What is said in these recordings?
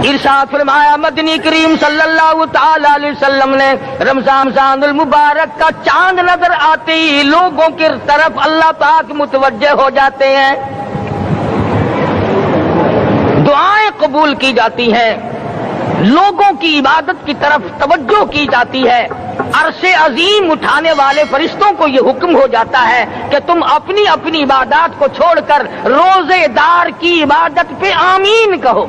ارشاد فرمایا مدنی کریم صلی اللہ تعالی علیہ وسلم نے رمضان المبارک کا چاند نظر آتے ہی لوگوں کی طرف اللہ پاک متوجہ ہو جاتے ہیں، دعائیں قبول کی جاتی ہیں، لوگوں کی عبادت کی طرف توجہ کی جاتی ہے۔ عرش عظیم اٹھانے والے فرشتوں کو یہ حکم ہو جاتا ہے کہ تم اپنی اپنی عبادات کو چھوڑ کر روزے دار کی عبادت پہ آمین کہو۔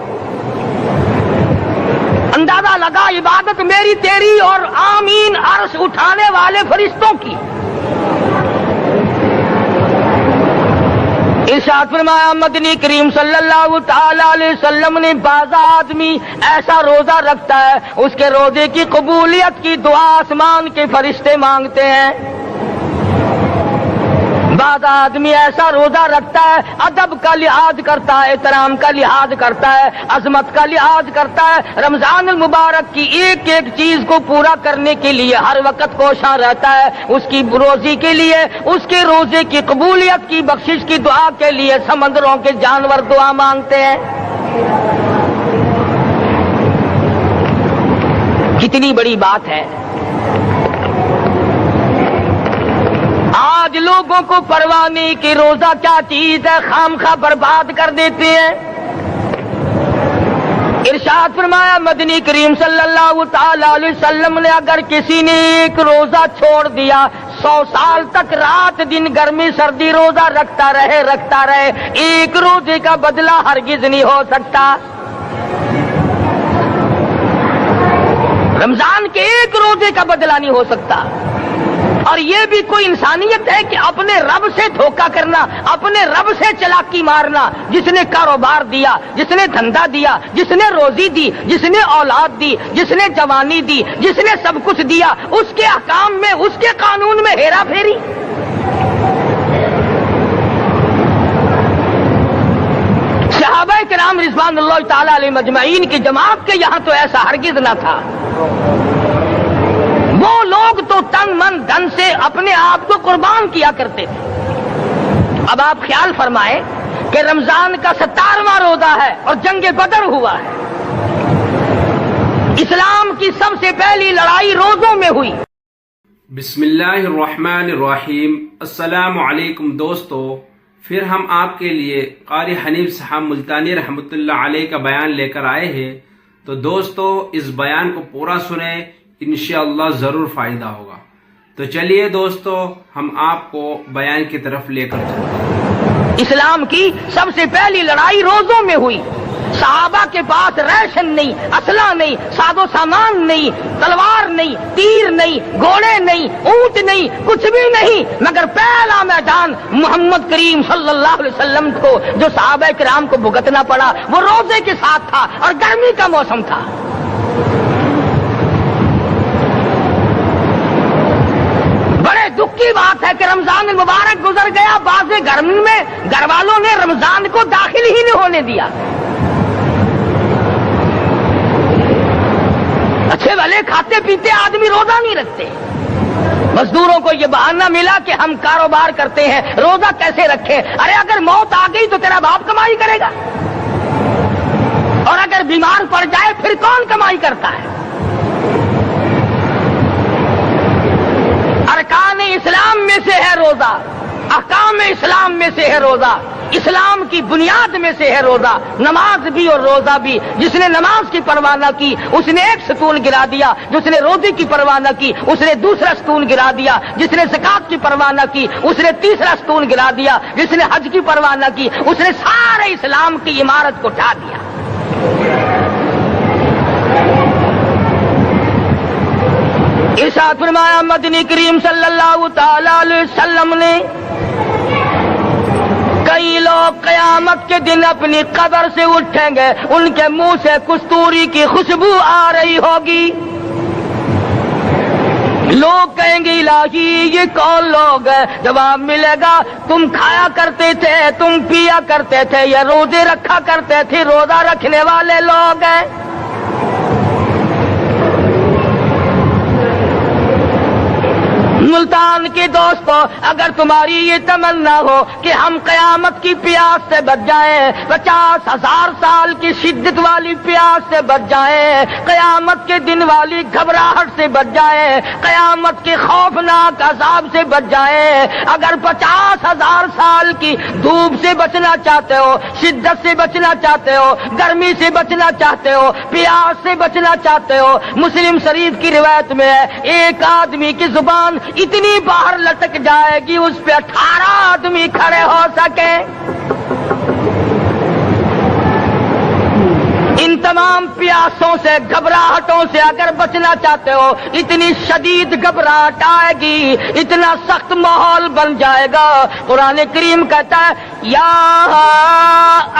اندازہ لگا عبادت میری تیری اور آمین عرش اٹھانے والے فرشتوں کی۔ ارشاد فرمایا مدنی کریم صلی اللہ تعالی علیہ وسلم نے بعض آدمی ایسا روزہ رکھتا ہے اس کے روزے کی قبولیت کی دعا آسمان کے فرشتے مانگتے ہیں۔ بعض آدمی ایسا روزہ رکھتا ہے ادب کا لحاظ کرتا ہے، احترام کا لحاظ کرتا ہے، عظمت کا لحاظ کرتا ہے، رمضان المبارک کی ایک ایک چیز کو پورا کرنے کے لیے ہر وقت کوشاں رہتا ہے، اس کی روزی کے لیے، اس کے روزے کی قبولیت کی بخشش کی دعا کے لیے سمندروں کے جانور دعا مانگتے ہیں۔ کتنی بڑی بات ہے۔ آج لوگوں کو پرواہ نہیں کہ روزہ کیا چیز ہے، خام خواہ برباد کر دیتے ہیں۔ ارشاد فرمایا مدنی کریم صلی اللہ تعالی علیہ وسلم نے اگر کسی نے ایک روزہ چھوڑ دیا 100 سال تک رات دن گرمی سردی روزہ رکھتا رہے، ایک روزے کا بدلہ ہرگز نہیں ہو سکتا۔ رمضان کے ایک روزے کا بدلہ نہیں ہو سکتا۔ اور یہ بھی کوئی انسانیت ہے کہ اپنے رب سے دھوکہ کرنا، اپنے رب سے چلاکی مارنا؟ جس نے کاروبار دیا، جس نے دھندا دیا، جس نے روزی دی، جس نے اولاد دی، جس نے جوانی دی، جس نے سب کچھ دیا، اس کے احکام میں، اس کے قانون میں ہیرا پھیری۔ صحابہ کرام رضوان اللہ تعالی علیہ مجمعین کی جماعت کے یہاں تو ایسا ہرگز نہ تھا۔ وہ لوگ تو تن من دھن سے اپنے آپ کو قربان کیا کرتے تھے۔ اب آپ خیال فرمائیں کہ رمضان کا 17واں روزہ ہے اور جنگ بدر ہوا ہے۔ اسلام کی سب سے پہلی لڑائی روزوں میں ہوئی۔ بسم اللہ الرحمن الرحیم۔ السلام علیکم دوستو، پھر ہم آپ کے لیے قاری حنیف صاحب ملتانی رحمۃ اللہ علیہ کا بیان لے کر آئے ہیں، تو دوستو اس بیان کو پورا سنیں، انشاءاللہ ضرور فائدہ ہوگا۔ تو چلیے دوستو ہم آپ کو بیان کی طرف لے کر چلتے ہیں۔ اسلام کی سب سے پہلی لڑائی روزوں میں ہوئی۔ صحابہ کے پاس ریشن نہیں، اسلحہ نہیں، ساز و سامان نہیں، تلوار نہیں، تیر نہیں، گھوڑے نہیں، اونٹ نہیں، کچھ بھی نہیں، مگر پہلا میدان محمد کریم صلی اللہ علیہ وسلم کو جو صحابہ کرام کو بھگتنا پڑا وہ روزے کے ساتھ تھا اور گرمی کا موسم تھا۔ دکھ کی بات ہے کہ رمضان المبارک گزر گیا، بعض گھر میں گھر والوں نے رمضان کو داخل ہی نہیں ہونے دیا۔ اچھے بھلے کھاتے پیتے آدمی روزہ نہیں رکھتے۔ مزدوروں کو یہ بہانہ ملا کہ ہم کاروبار کرتے ہیں، روزہ کیسے رکھیں؟ ارے اگر موت آ گئی تو تیرا باپ کمائی کرے گا، اور اگر بیمار پڑ جائے پھر کون کمائی کرتا ہے؟ ارکان اسلام میں سے ہے روزہ، احکام اسلام میں سے ہے روزہ، اسلام کی بنیاد میں سے ہے روزہ، نماز بھی اور روزہ بھی۔ جس نے نماز کی پرواہ نہ کی اس نے ایک ستون گرا دیا، جس نے روزے کی پرواہ نہ کی اس نے دوسرا ستون گرا دیا، جس نے زکات کی پرواہ نہ کی اس نے تیسرا ستون گرا دیا، جس نے حج کی پرواہ نہ کی اس نے سارے اسلام کی عمارت کو ڈھا دیا۔ ارشاد فرمایا مدنی کریم صلی اللہ تعالی علیہ وسلم نے کئی لوگ قیامت کے دن اپنی قبر سے اٹھیں گے، ان کے منہ سے کستوری کی خوشبو آ رہی ہوگی۔ لوگ کہیں گے الہی یہ کون لوگ ہیں؟ جواب ملے گا تم کھایا کرتے تھے، تم پیا کرتے تھے، یہ روزے رکھا کرتے تھے، روزہ رکھنے والے لوگ ہیں۔ ملتان کے دوستوں، اگر تمہاری یہ تمنا ہو کہ ہم قیامت کی پیاس سے بچ جائیں، 50,000 سال کی شدت والی پیاس سے بچ جائیں، قیامت کے دن والی گھبراہٹ سے بچ جائیں، قیامت کے خوفناک عذاب سے بچ جائیں، اگر 50,000 سال کی دھوپ سے بچنا چاہتے ہو، شدت سے بچنا چاہتے ہو، گرمی سے بچنا چاہتے ہو، پیاس سے بچنا چاہتے ہو، مسلم شریف کی روایت میں ہے ایک آدمی کی زبان اتنی باہر لٹک جائے گی اس پہ 18 آدمی کھڑے ہو سکے۔ ان تمام پیاسوں سے، گھبراہٹوں سے اگر بچنا چاہتے ہو، اتنی شدید گھبراہٹ آئے گی، اتنا سخت ماحول بن جائے گا۔ قرآن کریم کہتا ہے یا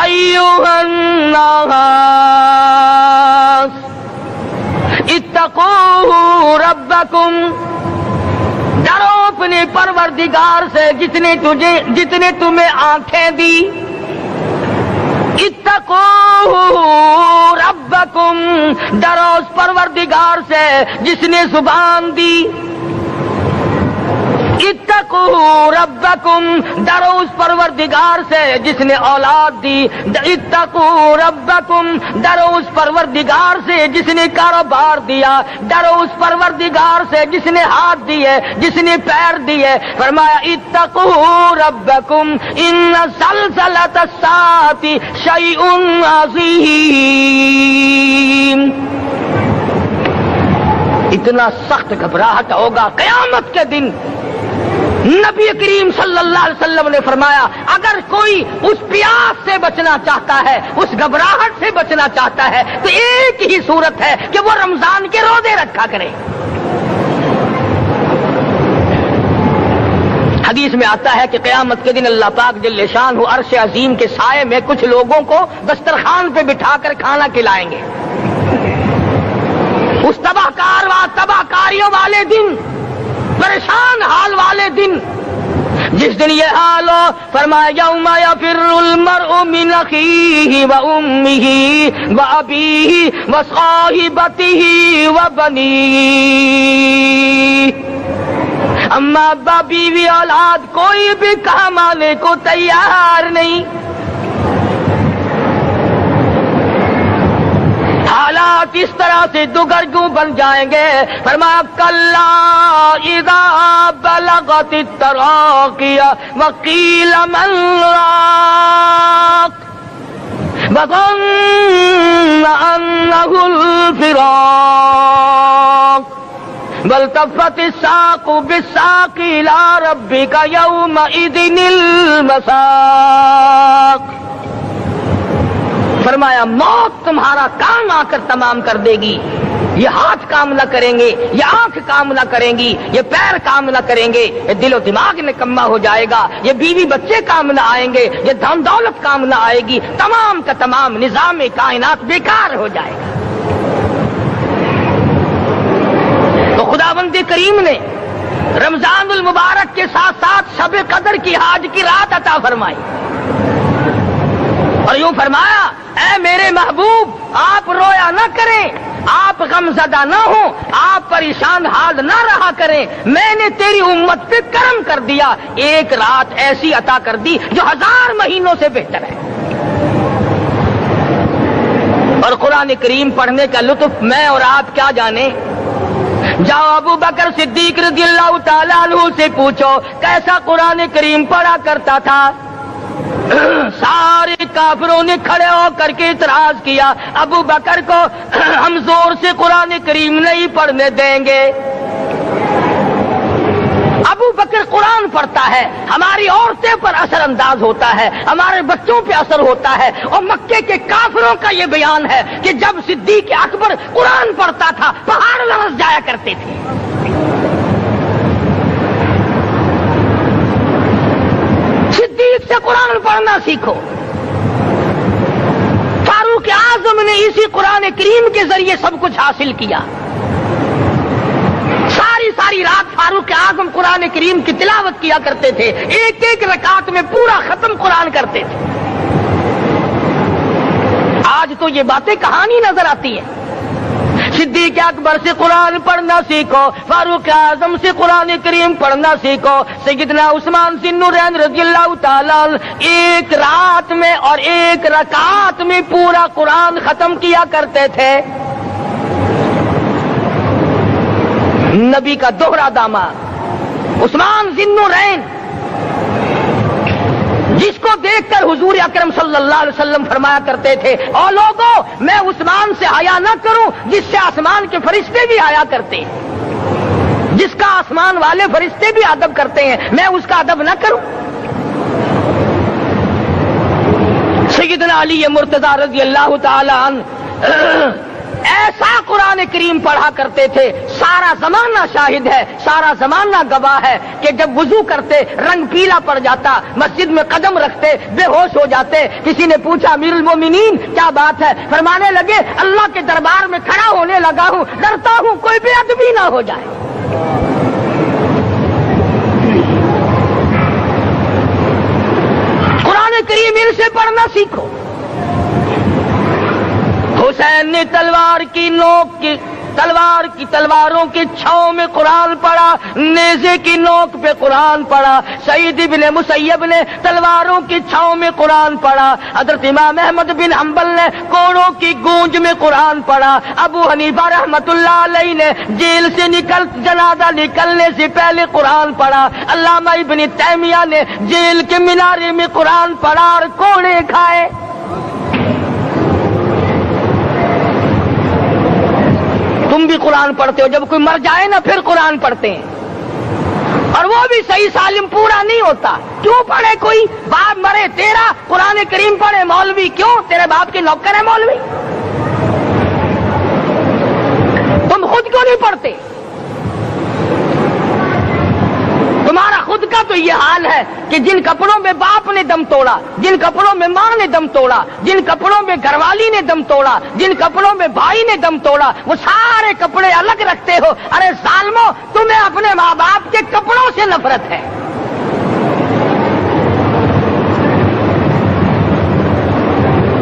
ایھا الناس اتقوا ربکم، ڈرو اپنے پروردگار سے جتنے تمہیں آنکھیں دی، اتقوا ربکم، ڈرو اس پروردگار سے جس نے زبان دی، اتقوا ربکم، ڈرو اس پروردگار سے جس نے اولاد دی، اتقوا ربکم، ڈرو اس پروردگار سے جس نے کاروبار دیا، ڈرو اس پروردگار سے جس نے ہاتھ دیے، جس نے پیر دیے۔ فرمایا اتقوا ربکم ان زلزلۃ الساعۃ شیء عظیم، اتنا سخت گھبراہٹ ہوگا قیامت کے دن۔ نبی کریم صلی اللہ علیہ وسلم نے فرمایا اگر کوئی اس پیاس سے بچنا چاہتا ہے، اس گھبراہٹ سے بچنا چاہتا ہے، تو ایک ہی صورت ہے کہ وہ رمضان کے روزے رکھا کرے۔ حدیث میں آتا ہے کہ قیامت کے دن اللہ پاک جل شان ہو عرش عظیم کے سائے میں کچھ لوگوں کو دسترخوان پہ بٹھا کر کھانا کھلائیں گے۔ اس تباہ کاریوں والے دن، پریشان حال والے دن، جس دن یہ حال ہو، فرمایا یوم یفر المرء من اخیہ وامہ وابیہ وصاحبتہ وبنیہ، اما ابا بیوی اولاد کوئی بھی کام آنے کو تیار نہیں۔ حالات اس طرح سے دگرگوں بن جائیں گے۔ فرمایا کلا اذا بلغت التراقی وقیل من راق وظن انہ الفراق والتفت الساق بالساق الى ربک یومئذ المساق۔ فرمایا موت تمہارا کام آ کر تمام کر دے گی، یہ ہاتھ کام نہ کریں گے، یہ آنکھ کام نہ کریں گی، یہ پیر کام نہ کریں گے، یہ دل و دماغ نکما ہو جائے گا، یہ بیوی بچے کام نہ آئیں گے، یہ دھن دولت کام نہ آئے گی، تمام کا تمام نظام کائنات بیکار ہو جائے گا۔ تو خداوند کریم نے رمضان المبارک کے ساتھ ساتھ شب قدر کی حاج کی رات عطا فرمائی اور یوں فرمایا اے میرے محبوب آپ رویا نہ کریں، آپ غم زدہ نہ ہوں، آپ پریشان حال نہ رہا کریں، میں نے تیری امت پہ کرم کر دیا، ایک رات ایسی عطا کر دی جو 1000 مہینوں سے بہتر ہے۔ اور قرآن کریم پڑھنے کا لطف میں اور آپ کیا جانیں۔ جاؤ ابو بکر صدیق رضی اللہ تعالیٰ عنہ سے پوچھو کیسا قرآن کریم پڑھا کرتا تھا۔ سارے کافروں نے کھڑے ہو کر کے اعتراض کیا ابو بکر کو ہم زور سے قرآن کریم نہیں پڑھنے دیں گے۔ ابو بکر قرآن پڑھتا ہے، ہماری عورتیں پر اثر انداز ہوتا ہے، ہمارے بچوں پہ اثر ہوتا ہے، اور مکے کے کافروں کا یہ بیان ہے کہ جب صدیق اکبر قرآن پڑھتا تھا پہاڑ لرز جایا کرتے تھے۔ صدیق سے قرآن پڑھنا سیکھو۔ فاروق اعظم نے اسی قرآن کریم کے ذریعے سب کچھ حاصل کیا۔ ساری رات فاروق اعظم قرآن کریم کی تلاوت کیا کرتے تھے، ایک ایک رکعت میں پورا ختم قرآن کرتے تھے۔ آج تو یہ باتیں کہانی نظر آتی ہیں۔ صدیق اکبر سے قرآن پڑھنا سیکھو، فاروق اعظم سے قرآن کریم پڑھنا سیکھو، سیدنا عثمان ذی النورین رضی اللہ تعالیٰ ایک رات میں اور ایک رکعت میں پورا قرآن ختم کیا کرتے تھے۔ نبی کا دوہرا داماد عثمان ذی النورین، جس کو دیکھ کر حضور اکرم صلی اللہ علیہ وسلم فرمایا کرتے تھے، او لوگوں میں عثمان سے حیا نہ کروں جس سے آسمان کے فرشتے بھی حیا کرتے ہیں، جس کا آسمان والے فرشتے بھی ادب کرتے ہیں، میں اس کا ادب نہ کروں۔ سیدنا علی مرتضی رضی اللہ تعالی عنہ ایسا قرآن کریم پڑھا کرتے تھے، سارا زمانہ شاہد ہے، سارا زمانہ گواہ ہے کہ جب وضو کرتے رنگ پیلا پڑ جاتا، مسجد میں قدم رکھتے بے ہوش ہو جاتے۔ کسی نے پوچھا امیر المومنین کیا بات ہے؟ فرمانے لگے اللہ کے دربار میں کھڑا ہونے لگا ہوں، ڈرتا ہوں کوئی بے ادبی نہ ہو جائے۔ قرآن کریم ان سے پڑھنا سیکھو۔ حسین نے تلواروں کی چھاؤں میں قرآن پڑھا، نیزے کی نوک پہ قرآن پڑھا۔ سعید بن مسیب نے تلواروں کی چھاؤں میں قرآن پڑھا۔ حضرت امام احمد بن حنبل نے کوڑوں کی گونج میں قرآن پڑھا۔ ابو حنیفہ رحمت اللہ علیہ نے جیل سے جنازہ نکلنے سے پہلے قرآن پڑھا۔ علامہ ابن تیمیہ نے جیل کے مینارے میں قرآن پڑھا اور کوڑے کھائے۔ تم بھی قرآن پڑھتے ہو، جب کوئی مر جائے نا پھر قرآن پڑھتے ہیں، اور وہ بھی صحیح سالم پورا نہیں ہوتا۔ کیوں پڑھے؟ کوئی باپ مرے تیرا قرآن کریم پڑھے مولوی، کیوں؟ تیرے باپ کے نوکر ہے مولوی؟ تم خود کیوں نہیں پڑھتے؟ تمہارا خود کا تو یہ حال ہے کہ جن کپڑوں میں باپ نے دم توڑا، جن کپڑوں میں ماں نے دم توڑا، جن کپڑوں میں گھر والی نے دم توڑا، جن کپڑوں میں بھائی نے دم توڑا، وہ سارے کپڑے الگ رکھتے ہو۔ ارے ظالمو، تمہیں اپنے ماں باپ کے کپڑوں سے نفرت ہے۔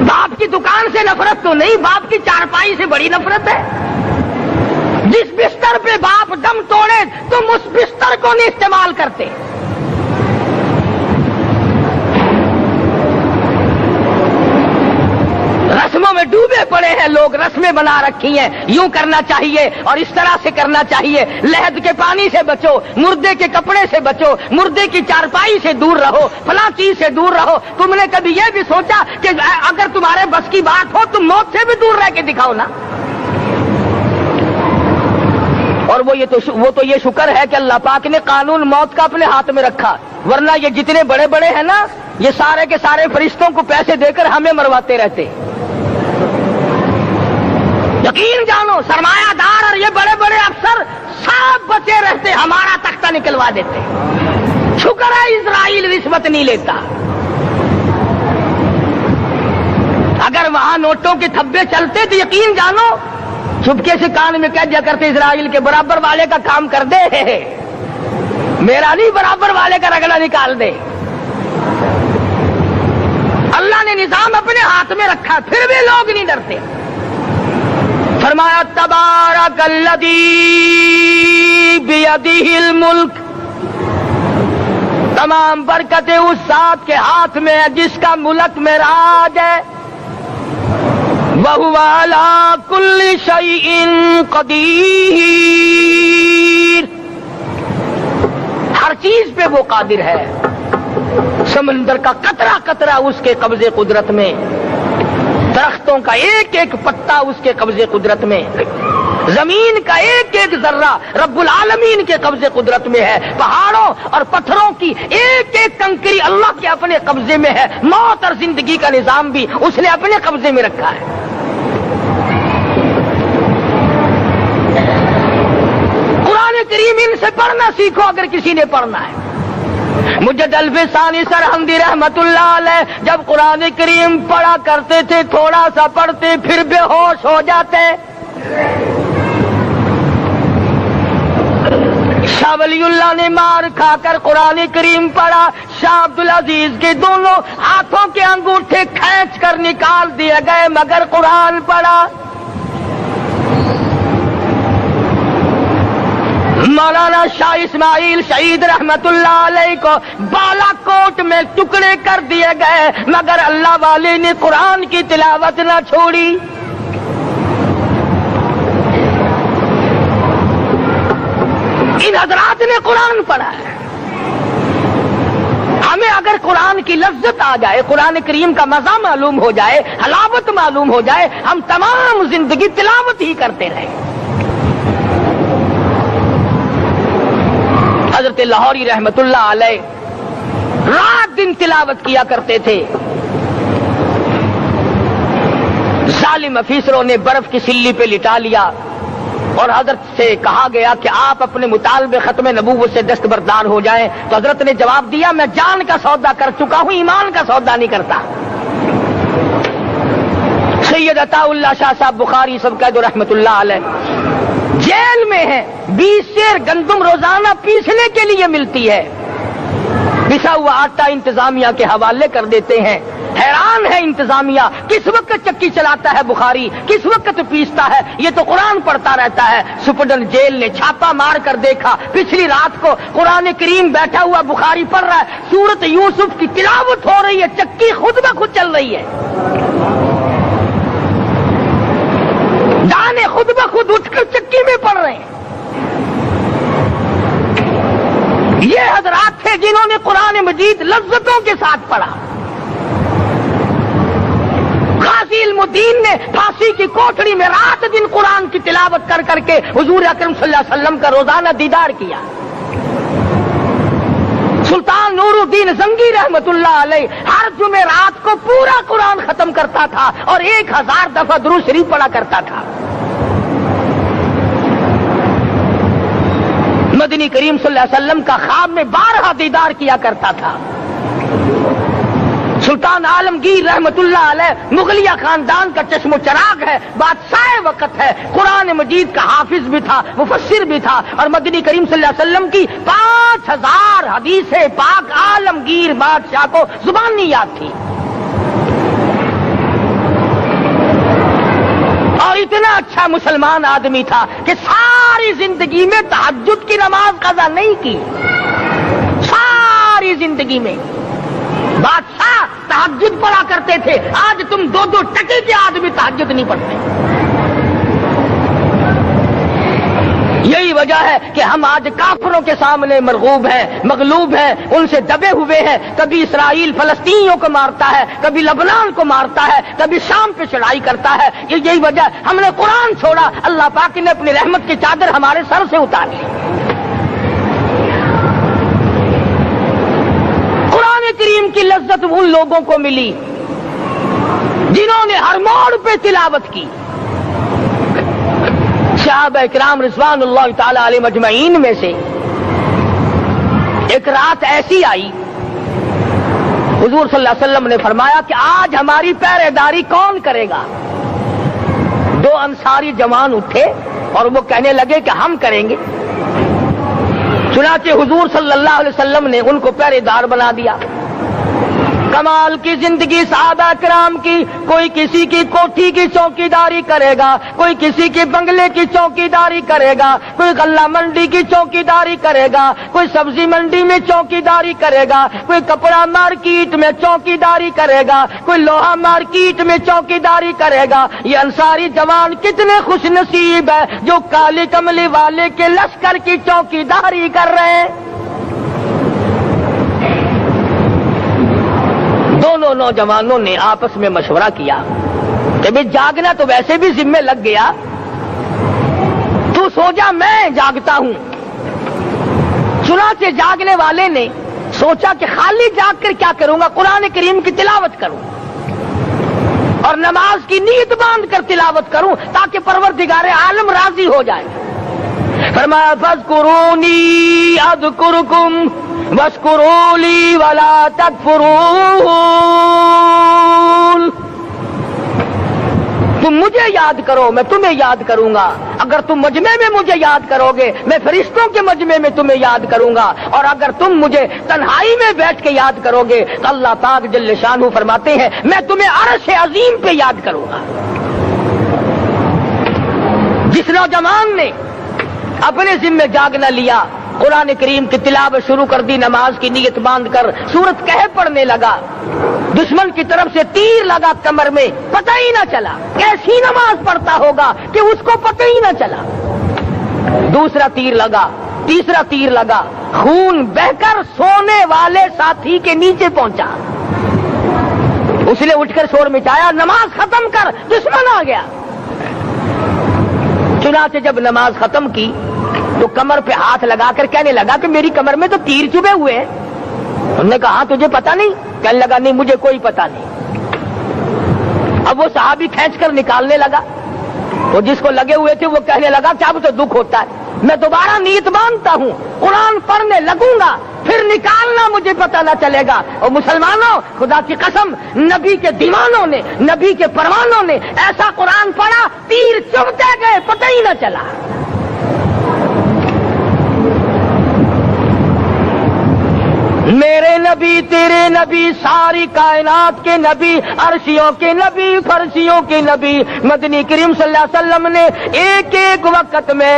باپ کی دکان سے نفرت تو نہیں، باپ کی چارپائی سے بڑی نفرت ہے۔ جس بستر پہ باپ دم توڑے تم اس بستر کو نہیں استعمال کرتے۔ رسموں میں ڈوبے پڑے ہیں لوگ، رسمیں بنا رکھی ہیں، یوں کرنا چاہیے اور اس طرح سے کرنا چاہیے۔ لہد کے پانی سے بچو، مردے کے کپڑے سے بچو، مردے کی چارپائی سے دور رہو، فلاں چیز سے دور رہو۔ تم نے کبھی یہ بھی سوچا کہ اگر تمہارے بس کی بات ہو تم موت سے بھی دور رہ کے دکھاؤ نا؟ اور وہ تو یہ شکر ہے کہ اللہ پاک نے قانون موت کا اپنے ہاتھ میں رکھا، ورنہ یہ جتنے بڑے بڑے ہیں نا، یہ سارے کے سارے فرشتوں کو پیسے دے کر ہمیں مرواتے رہتے۔ یقین جانو سرمایہ دار اور یہ بڑے بڑے افسر سب بچے رہتے، ہمارا تختہ نکلوا دیتے۔ شکر ہے اسرائیل رشوت نہیں لیتا۔ اگر وہاں نوٹوں کے تھبے چلتے تو یقین جانو چپکے سے کان میں کہہ دیا کرتے اسرائیل کے برابر والے کا کام کر دے، میرا نہیں برابر والے کا رگڑا نکال دے۔ اللہ نے نظام اپنے ہاتھ میں رکھا پھر بھی لوگ نہیں ڈرتے۔ فرمایا تبارک الذی بیدہ الملک، تمام برکتیں اس ذات کے ہاتھ میں ہے جس کا ملک میں راج ہے۔ وَهُوَ عَلَىٰ كُلِّ شَيْءٍ قَدِيرٌ، ہر چیز پہ وہ قادر ہے۔ سمندر کا قطرہ قطرہ اس کے قبضے قدرت میں، درختوں کا ایک ایک پتا اس کے قبضے قدرت میں، زمین کا ایک ایک ذرہ رب العالمین کے قبضے قدرت میں ہے، پہاڑوں اور پتھروں کی ایک ایک کنکری اللہ کے اپنے قبضے میں ہے، موت اور زندگی کا نظام بھی اس نے اپنے قبضے میں رکھا ہے۔ قرآن کریم ان سے پڑھنا سیکھو اگر کسی نے پڑھنا ہے۔ مجد الفسانی سرہندی رحمت اللہ علیہ جب قرآن کریم پڑھا کرتے تھے تھوڑا سا پڑھتے پھر بے ہوش ہو جاتے۔ شاہ ولی اللہ نے مار کھا کر قرآن کریم پڑھا، شاہ عبدالعزیز کے دونوں ہاتھوں کے انگوٹھے کھینچ کر نکال دیے گئے مگر قرآن پڑھا۔ مولانا شاہ اسماعیل شہید رحمت اللہ علیہ کو بالا کوٹ میں ٹکڑے کر دیے گئے، مگر اللہ والے نے قرآن کی تلاوت نہ چھوڑی۔ ان حضرات نے قرآن پڑھا ہے۔ ہمیں اگر قرآن کی لذت آ جائے، قرآن کریم کا مزہ معلوم ہو جائے، حلاوت معلوم ہو جائے، ہم تمام زندگی تلاوت ہی کرتے رہیں۔ حضرت لاہوری رحمت اللہ علیہ رات دن تلاوت کیا کرتے تھے۔ ظالم افیسروں نے برف کی سلی پہ لٹا لیا اور حضرت سے کہا گیا کہ آپ اپنے مطالبے ختم نبوت سے دستبردار ہو جائیں، تو حضرت نے جواب دیا میں جان کا سودا کر چکا ہوں، ایمان کا سودا نہیں کرتا۔ سید عطا اللہ شاہ صاحب بخاری سب قید رحمت اللہ علیہ جیل میں ہیں، 20 سیر گندم روزانہ پیسنے کے لیے ملتی ہے، پسا ہوا آٹا انتظامیہ کے حوالے کر دیتے ہیں۔ حیران ہے انتظامیہ، کس وقت چکی چلاتا ہے بخاری، کس وقت پیستا ہے، یہ تو قرآن پڑھتا رہتا ہے۔ سپرڈن جیل نے چھاپا مار کر دیکھا، پچھلی رات کو قرآن کریم بیٹھا ہوا بخاری پڑھ رہا ہے، سورت یوسف کی تلاوت ہو رہی ہے، چکی خود بخود چل رہی ہے، دانے خود بخود اٹھ کر چکی میں پڑھ رہے ہیں۔ یہ حضرات تھے جنہوں نے قرآن مجید لذتوں کے ساتھ پڑھا۔ غازی علم الدین نے پھانسی کی کوٹڑی میں رات دن قرآن کی تلاوت کر کر کے حضور اکرم صلی اللہ علیہ وسلم کا روزانہ دیدار کیا۔ سلطان نور الدین زنگی رحمت اللہ علیہ ہر جمعے رات کو پورا قرآن ختم کرتا تھا اور 1000 دفعہ درود شریف پڑھا کرتا تھا۔ مدنی کریم صلی اللہ علیہ وسلم کا خواب میں 12 دیدار کیا کرتا تھا۔ سلطان عالمگیر رحمت اللہ علیہ مغلیہ خاندان کا چشم و چراغ ہے، بادشاہ وقت ہے، قرآن مجید کا حافظ بھی تھا، مفسر بھی تھا، اور مدنی کریم صلی اللہ علیہ وسلم کی 5000 حدیث پاک عالمگیر بادشاہ کو زبانی یاد تھی۔ اور اتنا اچھا مسلمان آدمی تھا کہ ساری زندگی میں تہجد کی نماز قضا نہیں کی، ساری زندگی میں۔ بادشاہ تہجد پڑھا کرتے تھے، آج تم 2 ٹکے کے آدمی تہجد نہیں پڑھتے۔ یہی وجہ ہے کہ ہم آج کافروں کے سامنے مرغوب ہیں، مغلوب ہیں، ان سے دبے ہوئے ہیں۔ کبھی اسرائیل فلسطینیوں کو مارتا ہے، کبھی لبنان کو مارتا ہے، کبھی شام پہ چڑھائی کرتا ہے۔ یہی وجہ ہم نے قرآن چھوڑا، اللہ پاک نے اپنی رحمت کی چادر ہمارے سر سے اتاری۔ قرآن کریم کی لذت ان لوگوں کو ملی جنہوں نے ہر موڑ پہ تلاوت کی۔ صحابہ اکرام رضوان اللہ تعالی علیہ مجمعین میں سے ایک رات ایسی آئی، حضور صلی اللہ علیہ وسلم نے فرمایا کہ آج ہماری پہرے داری کون کرے گا؟ 2 انصاری جوان اٹھے اور وہ کہنے لگے کہ ہم کریں گے۔ چنانچہ حضور صلی اللہ علیہ وسلم نے ان کو پہرے دار بنا دیا۔ کمال کی زندگی صحابہ کرام کی، کوئی کسی کی کوٹھی کی چوکیداری کرے گا، کوئی کسی کے بنگلے کی چوکیداری کرے گا، کوئی غلہ منڈی کی چوکیداری کرے گا، کوئی سبزی منڈی میں چوکیداری کرے گا، کوئی کپڑا مارکیٹ میں چوکیداری کرے گا، کوئی لوہا مارکیٹ میں چوکیداری کرے گا۔ یہ انصاری جوان کتنے خوش نصیب ہے جو کالی کملی والے کے لشکر کی چوکیداری کر رہے ہیں۔ دونوں نوجوانوں نے آپس میں مشورہ کیا کہ بھئی جاگنا تو ویسے بھی ذمہ لگ گیا، تو سو جا میں جاگتا ہوں۔ چنانچہ جاگنے والے نے سوچا کہ خالی جاگ کر کیا کروں گا، قرآن کریم کی تلاوت کروں اور نماز کی نیت باندھ کر تلاوت کروں تاکہ پروردگار عالم راضی ہو جائے۔ فرمایا فاذکرونی اذکرکم واشکروا لی ولا تکفرون، تم مجھے یاد کرو میں تمہیں یاد کروں گا، اگر تم مجمع میں مجھے یاد کرو گے میں فرشتوں کے مجمع میں تمہیں یاد کروں گا، اور اگر تم مجھے تنہائی میں بیٹھ کے یاد کرو گے تو اللہ پاک جل شانہ فرماتے ہیں میں تمہیں عرش عظیم پہ یاد کروں گا۔ جس نوجوان نے اپنے ذمہ جاگ نہ لیا، قرآن کریم کی تلاوت شروع کر دی، نماز کی نیت باندھ کر سورت کہف پڑھنے لگا، دشمن کی طرف سے تیر لگا کمر میں، پتہ ہی نہ چلا، کیسی نماز پڑھتا ہوگا کہ اس کو پتہ ہی نہ چلا، دوسرا تیر لگا، تیسرا تیر لگا، خون بہ کر سونے والے ساتھی کے نیچے پہنچا، اس نے اٹھ کر شور مچایا، نماز ختم کر، دشمن آ گیا۔ چنانچہ جب نماز ختم کی تو کمر پہ ہاتھ لگا کر کہنے لگا کہ میری کمر میں تو تیر چبھے ہوئے ہیں۔ انہوں نے کہا تجھے پتا نہیں؟ کہنے لگا نہیں مجھے کوئی پتا نہیں۔ اب وہ صحابی کھینچ کر نکالنے لگا، وہ جس کو لگے ہوئے تھے وہ کہنے لگا کیا مجھے دکھ ہوتا ہے، میں دوبارہ نیت باندھتا ہوں، قرآن پڑھنے لگوں گا، پھر نکالنا مجھے پتہ نہ چلے گا۔ اور مسلمانوں، خدا کی قسم، نبی کے دیوانوں نے، نبی کے پروانوں نے ایسا قرآن پڑھا، تیر چبھتے گئے، پتہ ہی نہ چلا۔ میرے نبی، تیرے نبی، ساری کائنات کے نبی، عرشیوں کے نبی، فرشیوں کے نبی، مدنی کریم صلی اللہ علیہ وسلم نے ایک ایک وقت میں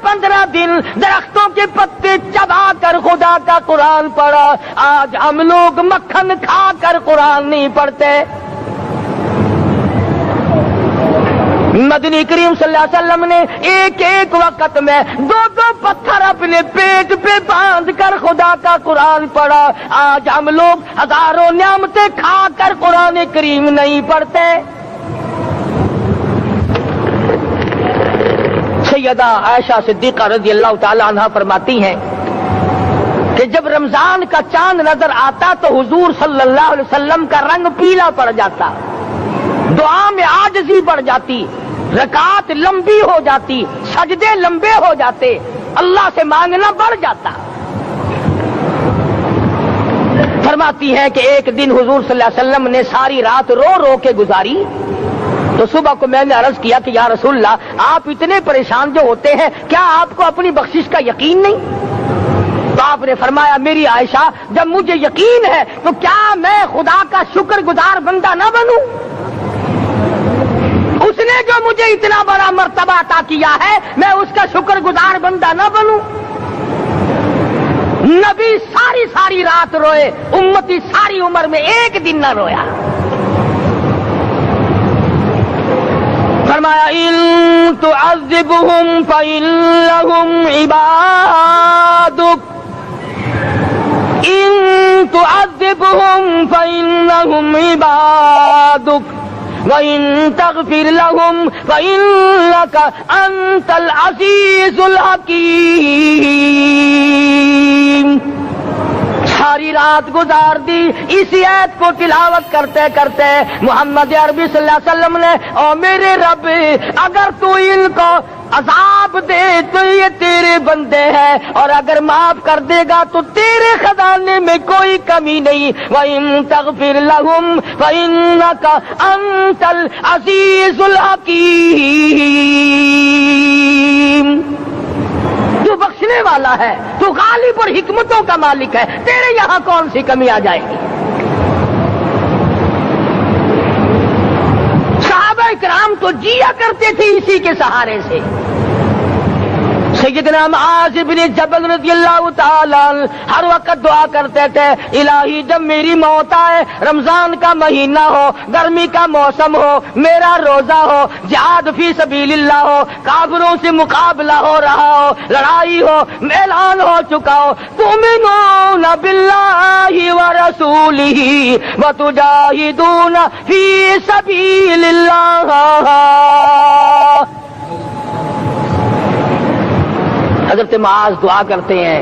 15 دن درختوں کے پتے چبا کر خدا کا قرآن پڑھا۔ آج ہم لوگ مکھن کھا کر قرآن نہیں پڑھتے۔ مدنی کریم صلی اللہ علیہ وسلم نے ایک ایک وقت میں 2 پتھر اپنے پیٹ پہ باندھ کر خدا کا قرآن پڑھا۔ آج ہم لوگ ہزاروں نعمتیں کھا کر قرآن کریم نہیں پڑھتے۔ سیدہ عائشہ صدیقہ رضی اللہ تعالی عنہا فرماتی ہیں کہ جب رمضان کا چاند نظر آتا تو حضور صلی اللہ علیہ وسلم کا رنگ پیلا پڑ جاتا، دعا میں عاجزی بڑھ جاتی، رکعات لمبی ہو جاتی، سجدے لمبے ہو جاتے، اللہ سے مانگنا بڑھ جاتا۔ فرماتی ہے کہ ایک دن حضور صلی اللہ علیہ وسلم نے ساری رات رو رو کے گزاری، تو صبح کو میں نے عرض کیا کہ یا رسول اللہ، آپ اتنے پریشان جو ہوتے ہیں، کیا آپ کو اپنی بخشش کا یقین نہیں؟ تو آپ نے فرمایا میری عائشہ، جب مجھے یقین ہے تو کیا میں خدا کا شکر گزار بندہ نہ بنوں؟ اس نے جو مجھے اتنا بڑا مرتبہ عطا کیا ہے، میں اس کا شکر گزار بندہ نہ بنوں؟ نبی ساری رات روئے، امتی ساری عمر میں ایک دن نہ رویا۔ فرمایا ان تعذبهم فإنهم عبادك، ان تعذبهم فإنهم عبادك وَإِن تَغْفِرْ لَهُمْ فَإِنَّكَ أَنْتَ الْعَزِيزُ الْحَكِيمُ۔ ساری رات گزار دی اسی آیت کو تلاوت کرتے کرتے محمد عربی صلی اللہ علیہ وسلم نے، او میرے رب، اگر تو ان کو عذاب دے تو یہ تیرے بندے ہیں، اور اگر معاف کر دے گا تو تیرے خزانے میں کوئی کمی نہیں۔ وَإِن تَغْفِرْ لَهُمْ فَإِنَّكَ أَنْتَ الْعَزِيزُ الْحَكِيمُ۔ تو بخشنے والا ہے، تو غالب اور حکمتوں کا مالک ہے، تیرے یہاں کون سی کمی آ جائے گی؟ صحابہ کرام تو جیا کرتے تھے اسی کے سہارے سے۔ سیدنا معاذ بن جبل رضی اللہ تعالی عنہ ہر وقت دعا کرتے تھے، الہی جب میری موت آئے، رمضان کا مہینہ ہو، گرمی کا موسم ہو، میرا روزہ ہو، جہاد فی سبیل اللہ ہو، کافروں سے مقابلہ ہو رہا ہو، لڑائی ہو، اعلان ہو چکا ہو، تؤمنون باللہ ورسولہ وتجاہدون فی سبیل اللہ۔ حضرت معاذ دعا کرتے ہیں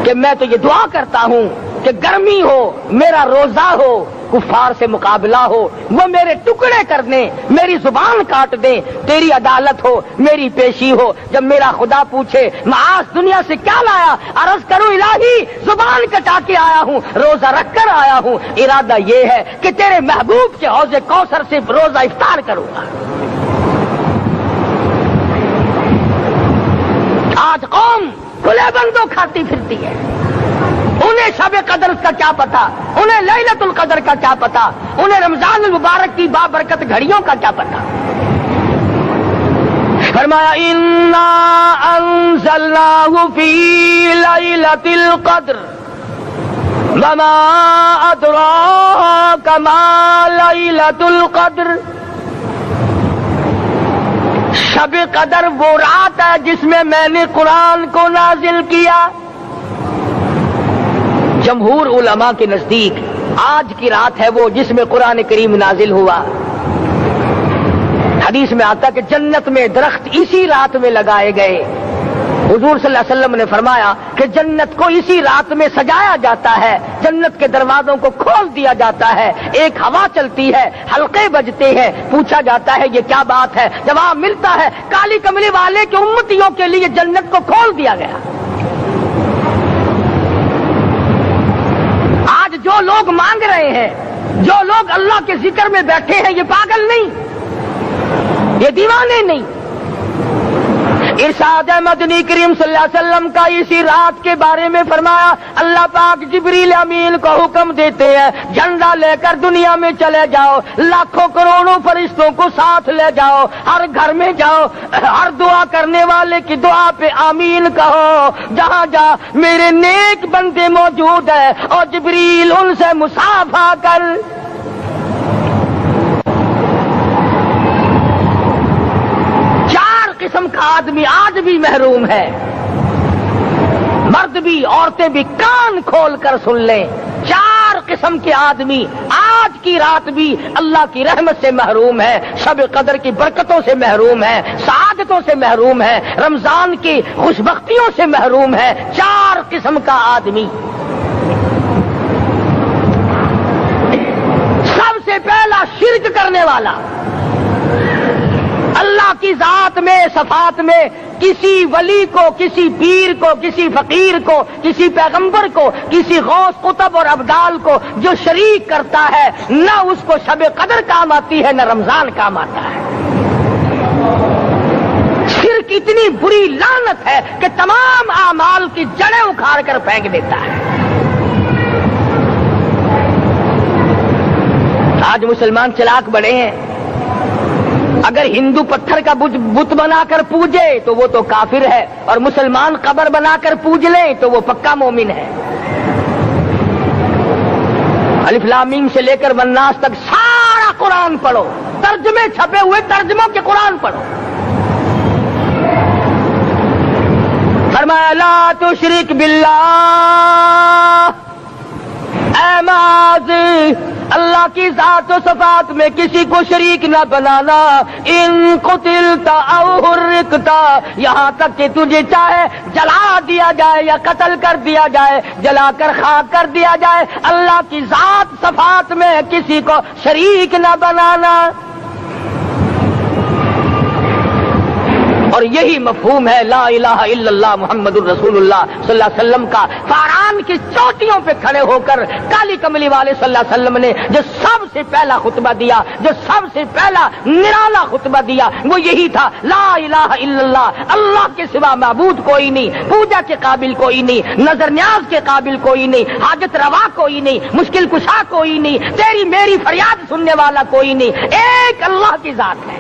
کہ میں تو یہ دعا کرتا ہوں کہ گرمی ہو، میرا روزہ ہو، کفار سے مقابلہ ہو، وہ میرے ٹکڑے کر دیں، میری زبان کاٹ دیں، تیری عدالت ہو، میری پیشی ہو۔ جب میرا خدا پوچھے معاذ دنیا سے کیا لایا، عرض کروں الہی زبان کٹا کے آیا ہوں، روزہ رکھ کر آیا ہوں، ارادہ یہ ہے کہ تیرے محبوب کے حوض کوثر سے روزہ افطار کروں گا۔ آج قوم کھلے بندوں کھاتی پھرتی ہے، انہیں شب قدر کا کیا پتا، انہیں لیلۃ القدر کا کیا پتا، انہیں رمضان المبارک کی بابرکت گھڑیوں کا کیا پتا۔ فرمایا انا انزلناہ فی لیلۃ القدر وما ادراک ما لیلۃ القدر. شب قدر وہ رات ہے جس میں میں نے قرآن کو نازل کیا. جمہور علماء کے نزدیک آج کی رات ہے وہ جس میں قرآن کریم نازل ہوا. حدیث میں آتا کہ جنت میں درخت اسی رات میں لگائے گئے. حضور صلی اللہ علیہ وسلم نے فرمایا کہ جنت کو اسی رات میں سجایا جاتا ہے, جنت کے دروازوں کو کھول دیا جاتا ہے, ایک ہوا چلتی ہے, حلقے بجتے ہیں, پوچھا جاتا ہے یہ کیا بات ہے, جواب ملتا ہے کالی کملی والے کے امتیوں کے لیے جنت کو کھول دیا گیا. آج جو لوگ مانگ رہے ہیں, جو لوگ اللہ کے ذکر میں بیٹھے ہیں, یہ پاگل نہیں, یہ دیوانے نہیں. ارشاد مدنی کریم صلی اللہ علیہ وسلم کا اسی رات کے بارے میں فرمایا اللہ پاک جبریل امین کو حکم دیتے ہیں جھنڈا لے کر دنیا میں چلے جاؤ, لاکھوں کروڑوں فرشتوں کو ساتھ لے جاؤ, ہر گھر میں جاؤ, ہر دعا کرنے والے کی دعا پہ آمین کہو, جہاں جا میرے نیک بندے موجود ہیں اور جبریل ان سے مصافحہ کر. قسم کا آدمی آج بھی محروم ہے, مرد بھی عورتیں بھی کان کھول کر سن لیں. 4 قسم کے آدمی آج کی رات بھی اللہ کی رحمت سے محروم ہے, شب قدر کی برکتوں سے محروم ہے, سعادتوں سے محروم ہے, رمضان کی خوشبختیوں سے محروم ہے. 4 قسم کا آدمی. سب سے پہلا شرک کرنے والا, اللہ کی ذات میں صفات میں کسی ولی کو, کسی پیر کو, کسی فقیر کو, کسی پیغمبر کو, کسی غوث قطب اور ابدال کو جو شریک کرتا ہے, نہ اس کو شب قدر کام آتی ہے نہ رمضان کام آتا ہے. شرک اتنی بری لعنت ہے کہ تمام اعمال کی جڑیں اکھاڑ کر پھینک دیتا ہے. آج مسلمان چلاک بڑے ہیں, اگر ہندو پتھر کا بت بنا کر پوجے تو وہ تو کافر ہے, اور مسلمان قبر بنا کر پوج لیں تو وہ پکا مومن ہے. الف لام میم سے لے کر والناس تک سارا قرآن پڑھو, ترجمے چھپے ہوئے ترجموں کے قرآن پڑھو. فرمایا لا تشرک باللہ, اے ماضی اللہ کی ذات و صفات میں کسی کو شریک نہ بنانا. ان قتلتا او حرقتا, یہاں تک کہ تجھے چاہے جلا دیا جائے یا قتل کر دیا جائے, جلا کر خاک کر دیا جائے, اللہ کی ذات صفات میں کسی کو شریک نہ بنانا. اور یہی مفہوم ہے لا الہ الا اللہ محمد الرسول اللہ صلی اللہ علیہ وسلم کا. فاران کی چوٹیوں پہ کھڑے ہو کر کالی کملی والے صلی اللہ علیہ وسلم نے جو سب سے پہلا خطبہ دیا, جو سب سے پہلا نرالا خطبہ دیا, وہ یہی تھا لا الہ الا اللہ, اللہ کے سوا معبود کوئی نہیں, پوجا کے قابل کوئی نہیں, نظر نیاز کے قابل کوئی نہیں, حاجت روا کوئی نہیں, مشکل کشا کوئی نہیں, تیری میری فریاد سننے والا کوئی نہیں, ایک اللہ کی ذات ہے.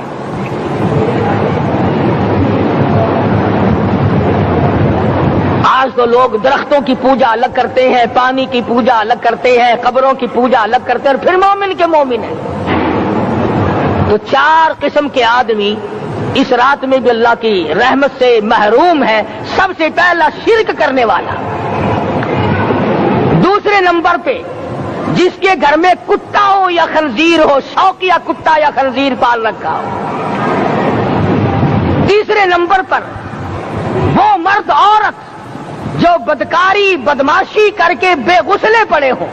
آج تو لوگ درختوں کی پوجا الگ کرتے ہیں, پانی کی پوجا الگ کرتے ہیں, قبروں کی پوجا الگ کرتے ہیں, اور پھر مومن کے مومن ہیں. تو 4 قسم کے آدمی اس رات میں بھی اللہ کی رحمت سے محروم ہے. سب سے پہلا شرک کرنے والا. دوسرے نمبر پہ جس کے گھر میں کتا ہو یا خنزیر ہو, شوقیہ کتا یا خنزیر پال رکھا ہو. تیسرے نمبر پر وہ مرد عورت جو بدکاری بدماشی کر کے بے غسلے پڑے ہوں,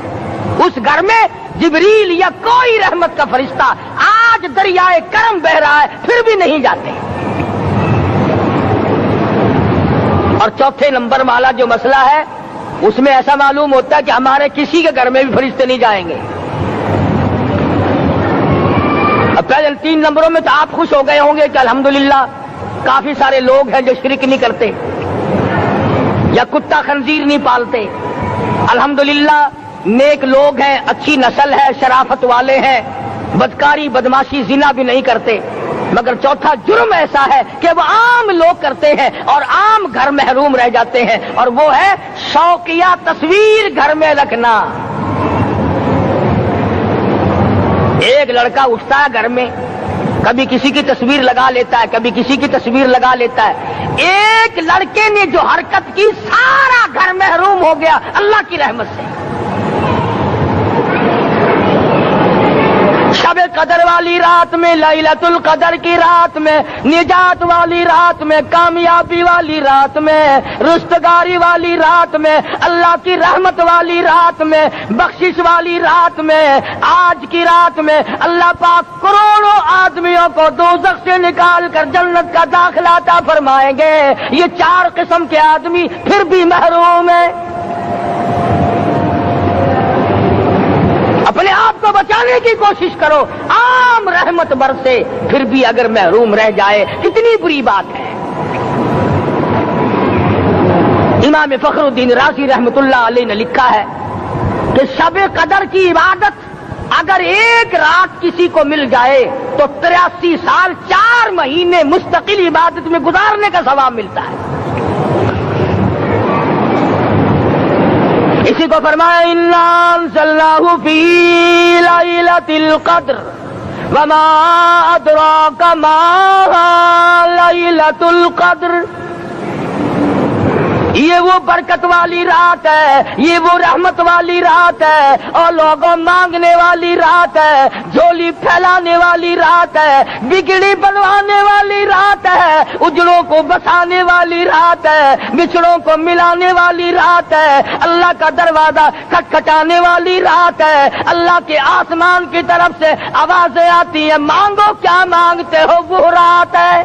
اس گھر میں جبریل یا کوئی رحمت کا فرشتہ آج دریائے کرم بہ رہا ہے پھر بھی نہیں جاتے. اور چوتھے نمبر والا جو مسئلہ ہے اس میں ایسا معلوم ہوتا ہے کہ ہمارے کسی کے گھر میں بھی فرشتے نہیں جائیں گے. اب پہلے 3 نمبروں میں تو آپ خوش ہو گئے ہوں گے کہ الحمدللہ کافی سارے لوگ ہیں جو شرک نہیں کرتے یا کتا خنزیر نہیں پالتے. الحمدللہ نیک لوگ ہیں, اچھی نسل ہے, شرافت والے ہیں, بدکاری بدماشی زنا بھی نہیں کرتے. مگر چوتھا جرم ایسا ہے کہ وہ عام لوگ کرتے ہیں اور عام گھر محروم رہ جاتے ہیں، اور وہ ہے شوقیہ تصویر گھر میں رکھنا۔ ایک لڑکا اٹھتا ہے گھر میں، کبھی کسی کی تصویر لگا لیتا ہے، کبھی کسی کی تصویر لگا لیتا ہے۔ ایک لڑکے نے جو حرکت کی سارا گھر محروم ہو گیا اللہ کی رحمت سے۔ شب قدر والی رات میں، لیلۃ القدر کی رات میں، نجات والی رات میں، کامیابی والی رات میں، رستگاری والی رات میں، اللہ کی رحمت والی رات میں، بخشش والی رات میں، آج کی رات میں اللہ پاک کروڑوں آدمیوں کو دوزخ سے نکال کر جنت کا داخلہ عطا فرمائیں گے۔ یہ 4 قسم کے آدمی پھر بھی محروم ہیں۔ اپنے آپ کو بچانے کی کوشش کرو، عام رحمت برسے پھر بھی اگر محروم رہ جائے کتنی بری بات ہے۔ امام فخر الدین رازی رحمت اللہ علیہ نے لکھا ہے کہ شب قدر کی عبادت اگر ایک رات کسی کو مل جائے تو 83 سال 4 مہینے مستقل عبادت میں گزارنے کا ثواب ملتا ہے۔ اسی کو فرمایا انا انزلناہ فی لیلۃ القدر وما ادراک ما لیلۃ القدر۔ یہ وہ برکت والی رات ہے، یہ وہ رحمت والی رات ہے، اور لوگوں مانگنے والی رات ہے، جھولی پھیلانے والی رات ہے، بگڑی بنوانے والی رات ہے، اجڑوں کو بسانے والی رات ہے، بچڑوں کو ملانے والی رات ہے، اللہ کا دروازہ کھٹکھٹانے والی رات ہے، اللہ کے آسمان کی طرف سے آوازیں آتی ہیں مانگو کیا مانگتے ہو، وہ رات ہے۔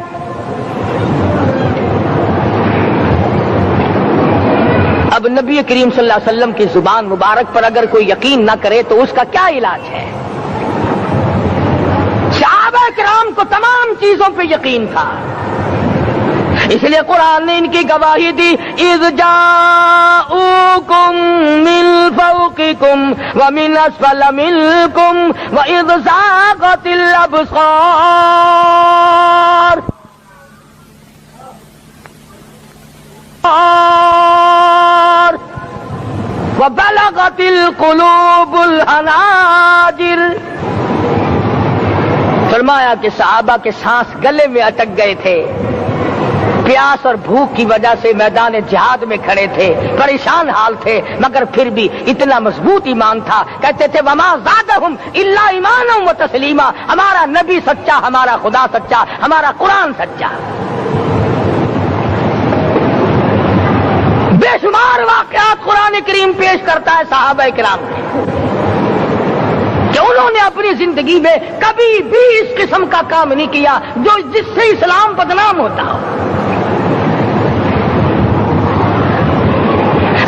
اب نبی کریم صلی اللہ علیہ وسلم کی زبان مبارک پر اگر کوئی یقین نہ کرے تو اس کا کیا علاج ہے؟ صحابہ کرام کو تمام چیزوں پہ یقین تھا، اس لیے قرآن نے ان کی گواہی دی اذ جاءوکم من فوقکم ومن اسفل منکم واذ زاغت الابصار وبلغت القلوب الحناجر۔ فرمایا کہ صحابہ کے سانس گلے میں اٹک گئے تھے، پیاس اور بھوک کی وجہ سے میدان جہاد میں کھڑے تھے، پریشان حال تھے، مگر پھر بھی اتنا مضبوط ایمان تھا، کہتے تھے وما زادہم الا ایمانا و تسلیما، ہمارا نبی سچا، ہمارا خدا سچا، ہمارا قرآن سچا۔ بے شمار واقعات قرآن کریم پیش کرتا ہے صحابہ کرام کے کہ انہوں نے اپنی زندگی میں کبھی بھی اس قسم کا کام نہیں کیا جو جس سے اسلام بدنام ہوتا ہو۔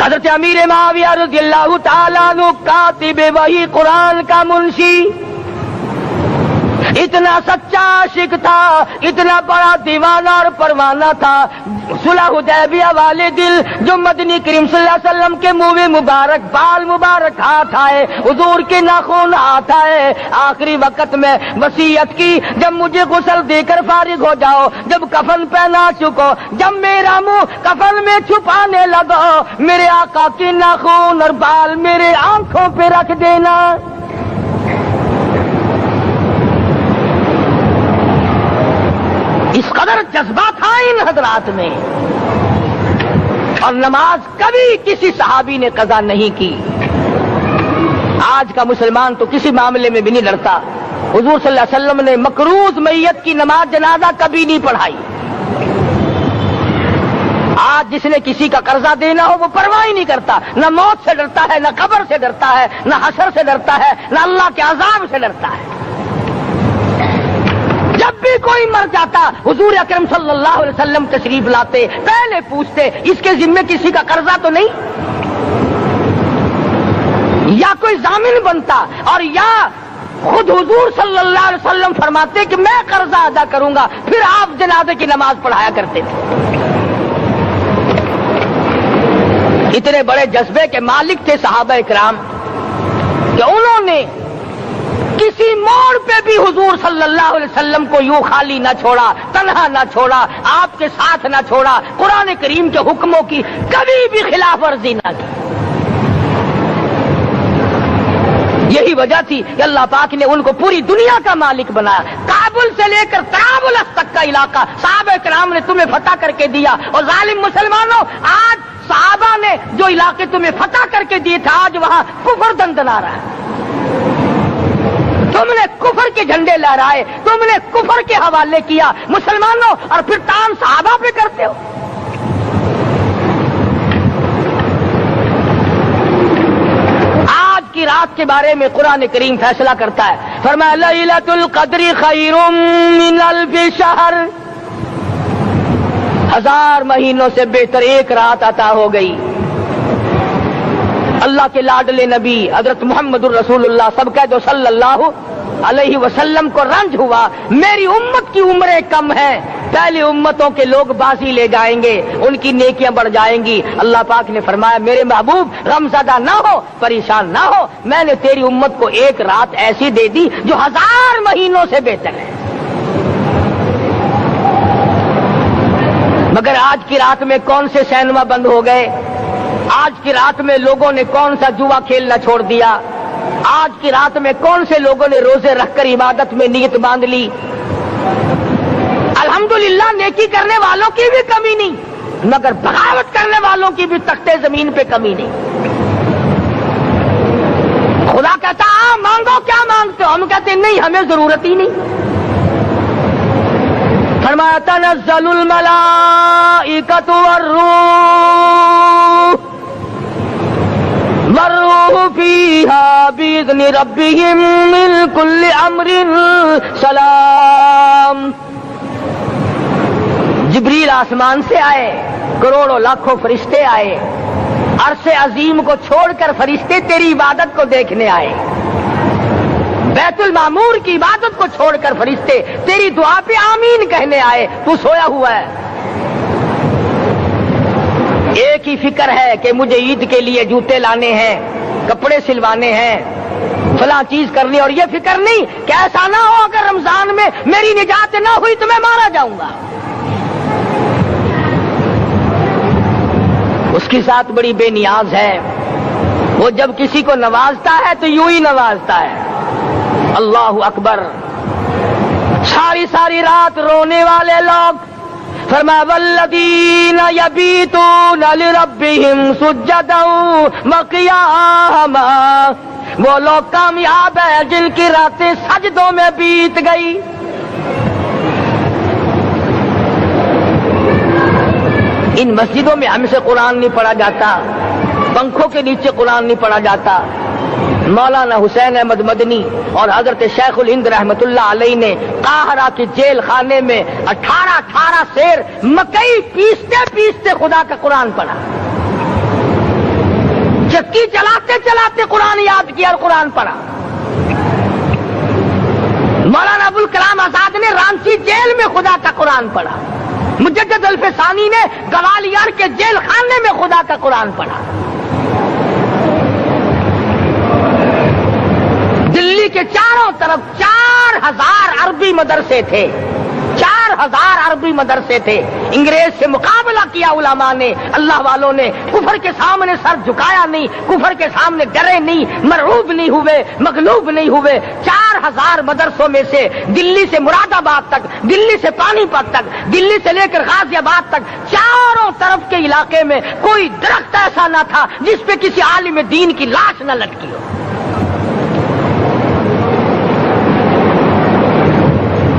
حضرت امیر معاویہ رضی اللہ تعالیٰ عنہ کاتب وحی قرآن کا منشی اتنا سچا عاشق تھا، اتنا بڑا دیوانہ اور پروانہ تھا، صلح حدیبیہ والے دل جو مدنی کریم صلی اللہ علیہ وسلم کے منہ مبارک بال مبارک ہاتھ آئے، حضور کے ناخن ہاتھ آئے، آخری وقت میں وصیت کی جب مجھے غسل دے کر فارغ ہو جاؤ، جب کفن پہنا چکو، جب میرا منہ کفن میں چھپانے لگو، میرے آقا کے ناخن اور بال میرے آنکھوں پہ رکھ دینا۔ اس قدر جذبہ تھا ان حضرات میں، اور نماز کبھی کسی صحابی نے قضا نہیں کی۔ آج کا مسلمان تو کسی معاملے میں بھی نہیں لڑتا۔ حضور صلی اللہ علیہ وسلم نے مقروض میت کی نماز جنازہ کبھی نہیں پڑھائی۔ آج جس نے کسی کا قرضہ دینا ہو وہ پرواہ ہی نہیں کرتا، نہ موت سے ڈرتا ہے، نہ قبر سے ڈرتا ہے، نہ حشر سے ڈرتا ہے، نہ اللہ کے عذاب سے ڈرتا ہے۔ جب بھی کوئی مر جاتا حضور اکرم صلی اللہ علیہ وسلم تشریف لاتے، پہلے پوچھتے اس کے ذمے کسی کا قرضہ تو نہیں، یا کوئی ضامن بنتا، اور یا خود حضور صلی اللہ علیہ وسلم فرماتے کہ میں قرضہ ادا کروں گا، پھر آپ جنازے کی نماز پڑھایا کرتے تھے۔ اتنے بڑے جذبے کے مالک تھے صحابہ کرام کہ انہوں نے کسی موڑ پہ بھی حضور صلی اللہ علیہ وسلم کو یوں خالی نہ چھوڑا، تنہا نہ چھوڑا، آپ کے ساتھ نہ چھوڑا، قرآن کریم کے حکموں کی کبھی بھی خلاف ورزی نہ کی۔ یہی وجہ تھی کہ اللہ پاک نے ان کو پوری دنیا کا مالک بنایا۔ کابل سے لے کر طرابلس تک کا علاقہ صحابہ کرام نے تمہیں فتح کر کے دیا، اور ظالم مسلمانوں آج صحابہ نے جو علاقے تمہیں فتح کر کے دیے تھے آج وہاں کفر دندنا رہا ہے۔ تم نے کفر کے جھنڈے لہرائے، تم نے کفر کے حوالے کیا مسلمانوں، اور پھر تان صحابہ پہ کرتے ہو۔ آج کی رات کے بارے میں قرآن کریم فیصلہ کرتا ہے، فرمایا لیلۃ القدر خیر من الف شہر، 1000 مہینوں سے بہتر ایک رات عطا ہو گئی۔ اللہ کے لاڈلے نبی حضرت محمد الرسول اللہ سب کہہ دو صلی اللہ علیہ وسلم کو رنج ہوا، میری امت کی عمریں کم ہیں، پہلے امتوں کے لوگ بازی لے جائیں گے، ان کی نیکیاں بڑھ جائیں گی۔ اللہ پاک نے فرمایا میرے محبوب غمزدہ نہ ہو، پریشان نہ ہو، میں نے تیری امت کو ایک رات ایسی دے دی جو 1000 مہینوں سے بہتر ہے۔ مگر آج کی رات میں کون سے سینما بند ہو گئے؟ آج کی رات میں لوگوں نے کون سا جوا کھیلنا چھوڑ دیا؟ آج کی رات میں کون سے لوگوں نے روزے رکھ کر عبادت میں نیت باندھ لی؟ الحمدللہ نیکی کرنے والوں کی بھی کمی نہیں، مگر بغاوت کرنے والوں کی بھی تختے زمین پہ کمی نہیں۔ خدا کہتا مانگو کیا مانگتے ہو؟ ہم کہتے نہیں ہمیں ضرورت ہی نہیں۔ فرمایا تنزل الملائکۃ والروح فیہا بإذن ربہم من کل امر سلام۔ جبریل آسمان سے آئے، کروڑوں لاکھوں فرشتے آئے، عرش عظیم کو چھوڑ کر فرشتے تیری عبادت کو دیکھنے آئے، بیت المعمور کی عبادت کو چھوڑ کر فرشتے تیری دعا پہ آمین کہنے آئے، تو سویا ہوا ہے۔ ایک ہی فکر ہے کہ مجھے عید کے لیے جوتے لانے ہیں، کپڑے سلوانے ہیں، فلاں چیز کرنی، اور یہ فکر نہیں کہ ایسا نہ ہو اگر رمضان میں میری نجات نہ ہوئی تو میں مارا جاؤں گا۔ اس کی ذات بڑی بے نیاز ہے، وہ جب کسی کو نوازتا ہے تو یوں ہی نوازتا ہے۔ اللہ اکبر۔ ساری رات رونے والے لوگ، فرمایا والذین یبیتون لربہم سجدا وقیاما، وہ لوگ کامیاب ہیں جن کی راتیں سجدوں میں بیت گئی۔ ان مسجدوں میں ہم سے قرآن نہیں پڑھا جاتا، پنکھوں کے نیچے قرآن نہیں پڑھا جاتا۔ مولانا حسین احمد مدنی اور حضرت شیخ الہند رحمت اللہ علیہ نے قاہرہ کے جیل خانے میں 18 سیر مکئی پیستے پیستے خدا کا قرآن پڑھا، چکی چلاتے چلاتے قرآن یاد کیا اور قرآن پڑھا۔ مولانا ابوالکلام آزاد نے رانچی جیل میں خدا کا قرآن پڑھا، مجدد الفسانی نے گوالیار کے جیل خانے میں خدا کا قرآن پڑھا۔ دلی کے چاروں طرف 4000 عربی مدرسے تھے، 4000 عربی مدرسے تھے۔ انگریز سے مقابلہ کیا علماء نے، اللہ والوں نے، کفر کے سامنے سر جھکایا نہیں، کفر کے سامنے ڈرے نہیں، مرعوب نہیں ہوئے، مغلوب نہیں ہوئے۔ 4000 مدرسوں میں سے دلی سے مراد آباد تک، دلی سے پانی پت تک، دلی سے لے کر غازی آباد تک، چاروں طرف کے علاقے میں کوئی درخت ایسا نہ تھا جس پہ کسی عالم دین کی لاش نہ لٹکی ہو۔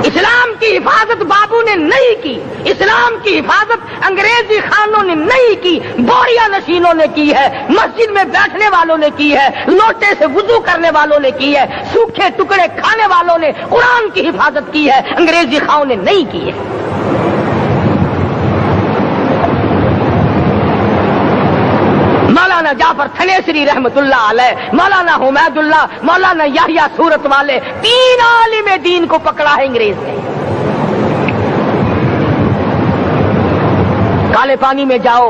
اسلام کی حفاظت بابو نے نہیں کی، اسلام کی حفاظت انگریزی خانوں نے نہیں کی، بوریا نشینوں نے کی ہے، مسجد میں بیٹھنے والوں نے کی ہے، لوٹے سے وضو کرنے والوں نے کی ہے، سوکھے ٹکڑے کھانے والوں نے قرآن کی حفاظت کی ہے، انگریزی خانوں نے نہیں کی ہے۔ مولانا جعفر تھنیسری رحمت اللہ علیہ، مولانا حمید اللہ، مولانا یحییٰ صورت والے، 3 عالم دین کو پکڑا ہے انگریز نے۔ کالے پانی میں جاؤ،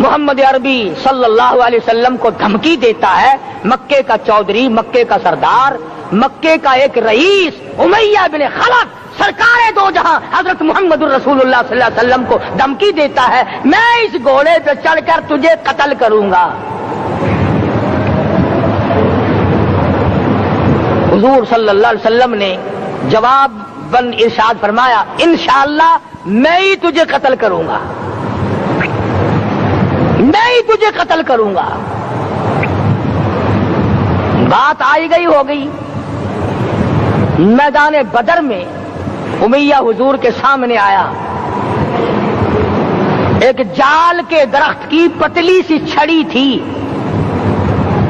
محمد عربی صلی اللہ علیہ وسلم کو دھمکی دیتا ہے، مکے کا چودھری، مکے کا سردار، مکے کا ایک رئیس امیہ بن خلف، سرکار دو جہاں حضرت محمد الرسول اللہ صلی اللہ علیہ وسلم کو دھمکی دیتا ہے، میں اس گھوڑے پہ چڑھ کر تجھے قتل کروں گا۔ حضور صلی اللہ علیہ وسلم نے جواب بن ارشاد فرمایا، انشاءاللہ میں ہی تجھے قتل کروں گا، میں ہی تجھے قتل کروں گا۔ بات آئی گئی ہو گئی۔ میدان بدر میں امیہ حضور کے سامنے آیا، ایک جال کے درخت کی پتلی سی چھڑی تھی،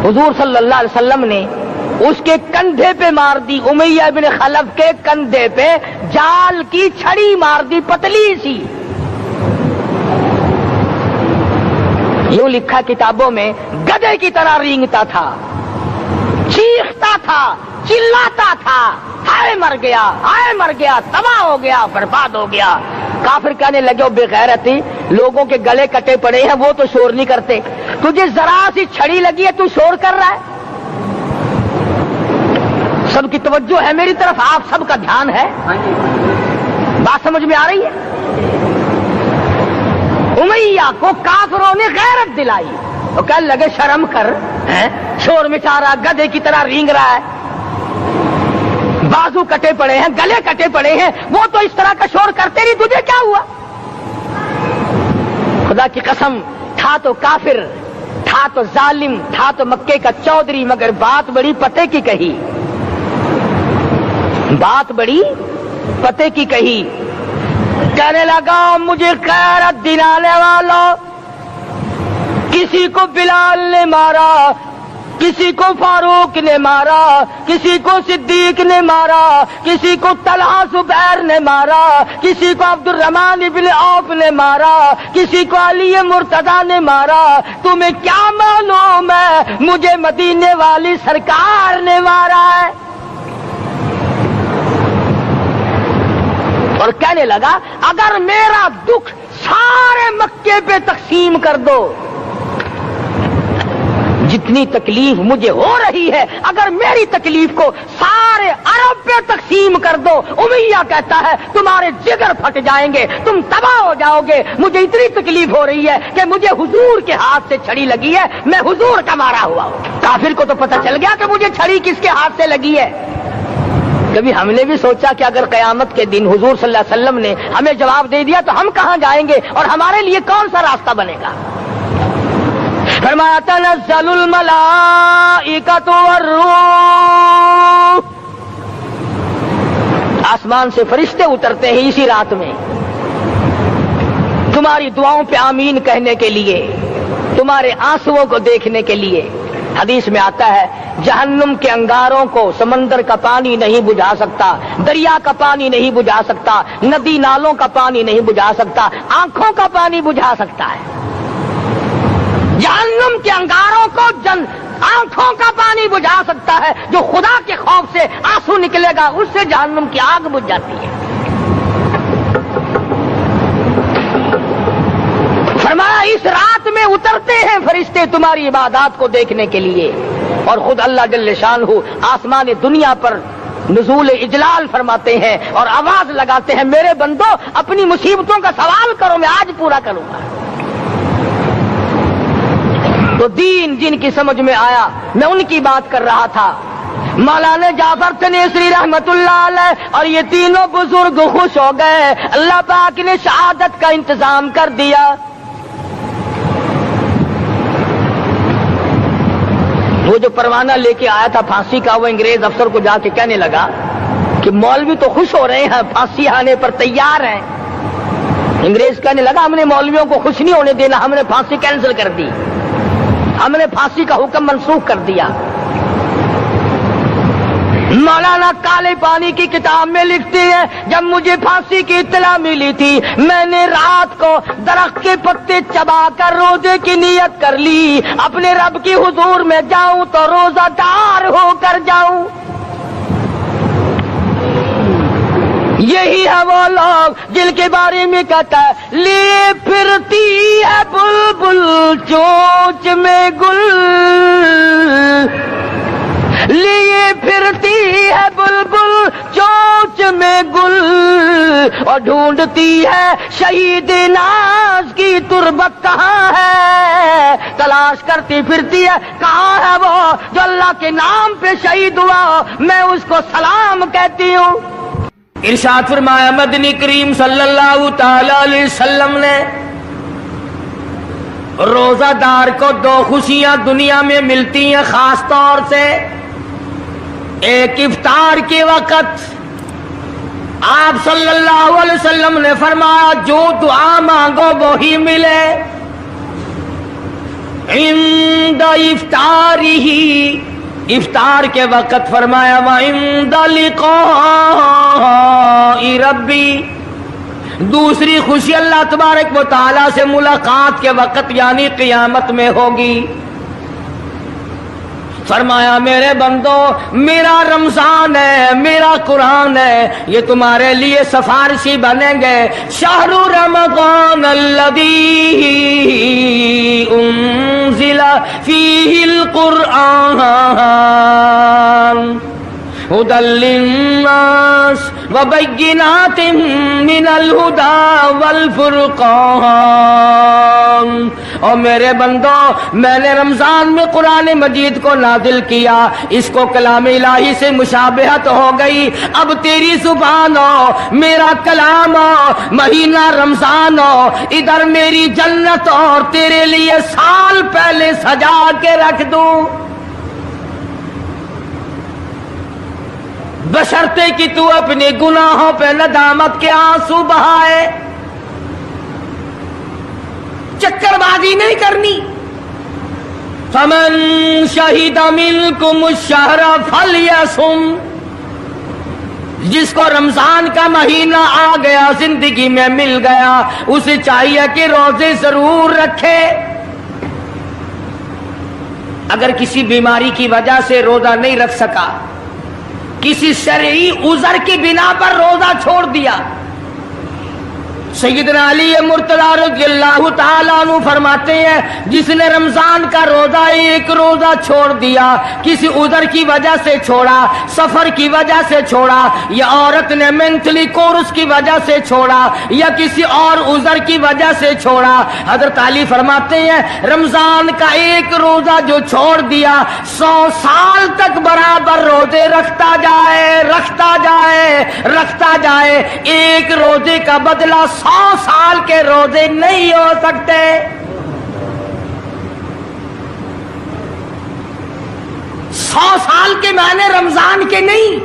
حضور صلی اللہ علیہ وسلم نے اس کے کندھے پہ مار دی، امیہ بن خلف کے کندھے پہ جال کی چھڑی مار دی، پتلی سی۔ یوں لکھا کتابوں میں، گدھے کی طرح رینگتا تھا، چیختا تھا، چلاتا تھا، ہائے مر گیا، ہائے مر گیا، تباہ ہو گیا، برباد ہو گیا۔ کافر کہنے لگے، بے غیرتی، لوگوں کے گلے کٹے پڑے ہیں، وہ تو شور نہیں کرتے، تجھے ذرا سی چھڑی لگی ہے، تو شور کر رہا ہے۔ سب کی توجہ ہے میری طرف، آپ سب کا دھیان ہے، بات سمجھ میں آ رہی ہے؟ امیہ کو کافروں نے غیرت دلائی، وہ کہنے لگے شرم کر، شور مچا رہا، گدھے کی طرح رینگ رہا ہے، بازو کٹے پڑے ہیں، گلے کٹے پڑے ہیں، وہ تو اس طرح کا شور کرتے نہیں، تجھے کیا ہوا؟ خدا کی قسم، تھا تو کافر، تھا تو ظالم، تھا تو مکے کا چودھری، مگر بات بڑی پتے کی کہی، بات بڑی پتے کی کہی۔ کہنے لگا، مجھے غیرت دلانے والوں، کسی کو بلال نے مارا، کسی کو فاروق نے مارا، کسی کو صدیق نے مارا، کسی کو طلحہ زبیر نے مارا، کسی کو عبد الرحمن بن عوف نے مارا، کسی کو علی مرتضی نے مارا، تمہیں کیا معلوم ہے مجھے مدینے والی سرکار نے مارا ہے؟ اور کہنے لگا، اگر میرا دکھ سارے مکے پہ تقسیم کر دو، جتنی تکلیف مجھے ہو رہی ہے، اگر میری تکلیف کو سارے عرب پہ تقسیم کر دو، امیہ کہتا ہے تمہارے جگر پھٹ جائیں گے، تم تباہ ہو جاؤ گے، مجھے اتنی تکلیف ہو رہی ہے کہ مجھے حضور کے ہاتھ سے چھڑی لگی ہے، میں حضور کا مارا ہوا ہوں۔ کافر کو تو پتہ چل گیا کہ مجھے چھڑی کس کے ہاتھ سے لگی ہے۔ کبھی ہم نے بھی سوچا کہ اگر قیامت کے دن حضور صلی اللہ علیہ وسلم نے ہمیں جواب دے دیا تو ہم کہاں جائیں گے اور ہمارے لیے کون سا راستہ بنے گا؟ فرمایا، تنزل الملائکۃ والروح، آسمان سے فرشتے اترتے ہیں اسی رات میں، تمہاری دعاؤں پہ آمین کہنے کے لیے، تمہارے آنسوؤں کو دیکھنے کے لیے۔ حدیث میں آتا ہے، جہنم کے انگاروں کو سمندر کا پانی نہیں بجھا سکتا، دریا کا پانی نہیں بجھا سکتا، ندی نالوں کا پانی نہیں بجھا سکتا، آنکھوں کا پانی بجھا سکتا ہے۔ جہنم کے انگاروں کو آنکھوں کا پانی بجھا سکتا ہے، جو خدا کے خوف سے آنسو نکلے گا اس سے جہنم کی آگ بجھ جاتی ہے۔ فرمایا، اس رات میں اترتے ہیں فرشتے تمہاری عبادات کو دیکھنے کے لیے، اور خود اللہ جل شانہ آسمان دنیا پر نزول اجلال فرماتے ہیں اور آواز لگاتے ہیں، میرے بندو اپنی مصیبتوں کا سوال کرو، میں آج پورا کروں گا۔ تو دین جن کی سمجھ میں آیا، میں ان کی بات کر رہا تھا، مولانا جعفر تنیسری رحمت اللہ علیہ اور یہ تینوں بزرگ خوش ہو گئے، اللہ پاک نے شہادت کا انتظام کر دیا۔ وہ جو پروانہ لے کے آیا تھا پھانسی کا، وہ انگریز افسر کو جا کے کہنے لگا کہ مولوی تو خوش ہو رہے ہیں، پھانسی آنے پر تیار ہیں۔ انگریز کہنے لگا، ہم نے مولویوں کو خوش نہیں ہونے دینا، ہم نے پھانسی کینسل کر دی، ہم نے پھانسی کا حکم منسوخ کر دیا۔ مولانا کالے پانی کی کتاب میں لکھتے ہیں، جب مجھے پھانسی کی اطلاع ملی تھی، میں نے رات کو درخت کے پتے چبا کر روزے کی نیت کر لی، اپنے رب کی حضور میں جاؤں تو روزہ دار ہو کر جاؤں۔ یہی ہے وہ لوگ جن کے بارے میں کہتا ہے لیے پھرتی ہے بلبل چونچ میں گل، لیے پھرتی ہے بلبل چونچ میں گل، اور ڈھونڈتی ہے شہید ناز کی تربت کہاں ہے، تلاش کرتی پھرتی ہے کہاں ہے وہ جو اللہ کے نام پہ شہید ہوا، میں اس کو سلام کہتی ہوں۔ ارشاد فرمایا مدنی کریم صلی اللہ تعالی علیہ وسلم نے روزہ دار کو دو خوشیاں دنیا میں ملتی ہیں خاص طور سے، ایک افطار کے وقت آپ صلی اللہ علیہ وسلم نے فرمایا جو دعا مانگو وہی ملے، عند افطارہ، افطار کے وقت فرمایا وعند لقاء ربی، دوسری خوشی اللہ تبارک و تعالی سے ملاقات کے وقت یعنی قیامت میں ہوگی۔ فرمایا میرے بندو میرا رمضان ہے، میرا قرآن ہے، یہ تمہارے لیے سفارشی بنیں گے۔ شہر رمضان الذی انزل فیہ القرآن ہدی للناس وبینات من الہدی والفرقان۔ اور میرے بندو میں نے رمضان میں قرآن مجید کو نازل کیا، اس کو کلام الہی سے مشابہت ہو گئی، اب تیری زبان ہو میرا کلام ہو، مہینہ رمضان ہو، ادھر میری جنت اور تیرے لیے سال پہلے سجا کے رکھ دوں، بشرطے کہ تو اپنے گناہوں پہ ندامت کے آنسو بہائے، چکر بازی نہیں کرنی۔ فمن شہد منکم الشہر فلیصم، جس کو رمضان کا مہینہ آ گیا زندگی میں مل گیا اسے چاہیے کہ روزے ضرور رکھے۔ اگر کسی بیماری کی وجہ سے روزہ نہیں رکھ سکا، کسی شرعی عذر کی بنا پر روزہ چھوڑ دیا، سیدنا علی مرتضی رضی اللہ تعالیٰ عنہ فرماتے ہیں جس نے رمضان کا روزہ ایک روزہ چھوڑ دیا، کسی عذر کی وجہ سے چھوڑا، سفر کی وجہ سے چھوڑا، یا عورت نے مینٹلی کورس کی وجہ سے چھوڑا، یا کسی اور عذر کی وجہ سے چھوڑا، حضرت علی فرماتے ہیں رمضان کا ایک روزہ جو چھوڑ دیا 100 سال تک برابر روزے رکھتا جائے رکھتا جائے رکھتا جائے، ایک روزے کا بدلہ 100 سال کے روزے نہیں ہو سکتے۔ 100 سال کے معنی رمضان کے نہیں،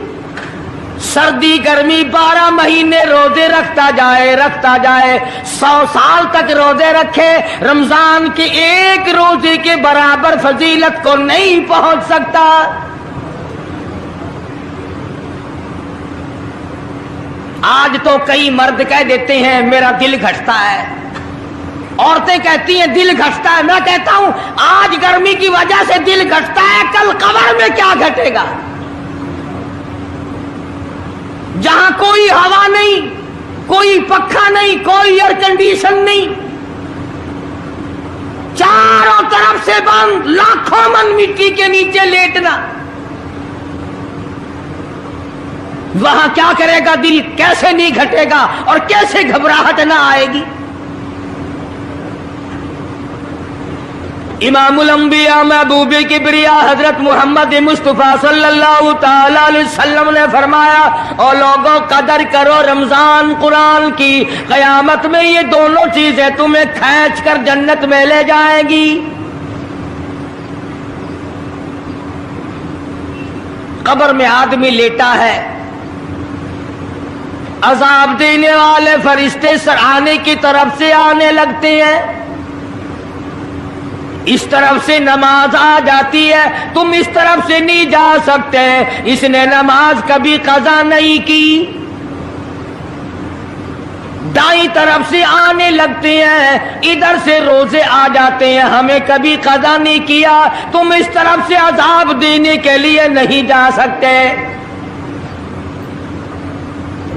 سردی گرمی 12 مہینے روزے رکھتا جائے 100 سال تک روزے رکھے، رمضان کے ایک روزے کے برابر فضیلت کو نہیں پہنچ سکتا۔ آج تو کئی مرد کہہ دیتے ہیں میرا دل گھٹتا ہے، عورتیں کہتی ہیں دل گھٹتا ہے، میں کہتا ہوں آج گرمی کی وجہ سے دل گھٹتا ہے، کل قبر میں کیا گھٹے گا، جہاں کوئی ہوا نہیں، کوئی پنکھا نہیں، کوئی ایئر کنڈیشن نہیں، چاروں طرف سے بند، لاکھوں من مٹی کے نیچے لیٹنا، وہاں کیا کرے گا دل، کیسے نہیں گھٹے گا اور کیسے گھبراہٹ نہ آئے گی۔ امام الانبیاء محبوب کبریا حضرت محمد مصطفیٰ صلی اللہ تعالی علیہ وسلم نے فرمایا او لوگوں قدر کرو رمضان قرآن کی، قیامت میں یہ دونوں چیزیں تمہیں کھینچ کر جنت میں لے جائیں گی۔ قبر میں آدمی لیٹا ہے، عذاب دینے والے فرشتے سرانے کی طرف سے آنے لگتے ہیں، اس طرف سے نماز آ جاتی ہے، تم اس طرف سے نہیں جا سکتے، اس نے نماز کبھی قضا نہیں کی، دائیں طرف سے آنے لگتے ہیں، ادھر سے روزے آ جاتے ہیں، ہمیں کبھی قضا نہیں کیا، تم اس طرف سے عذاب دینے کے لیے نہیں جا سکتے۔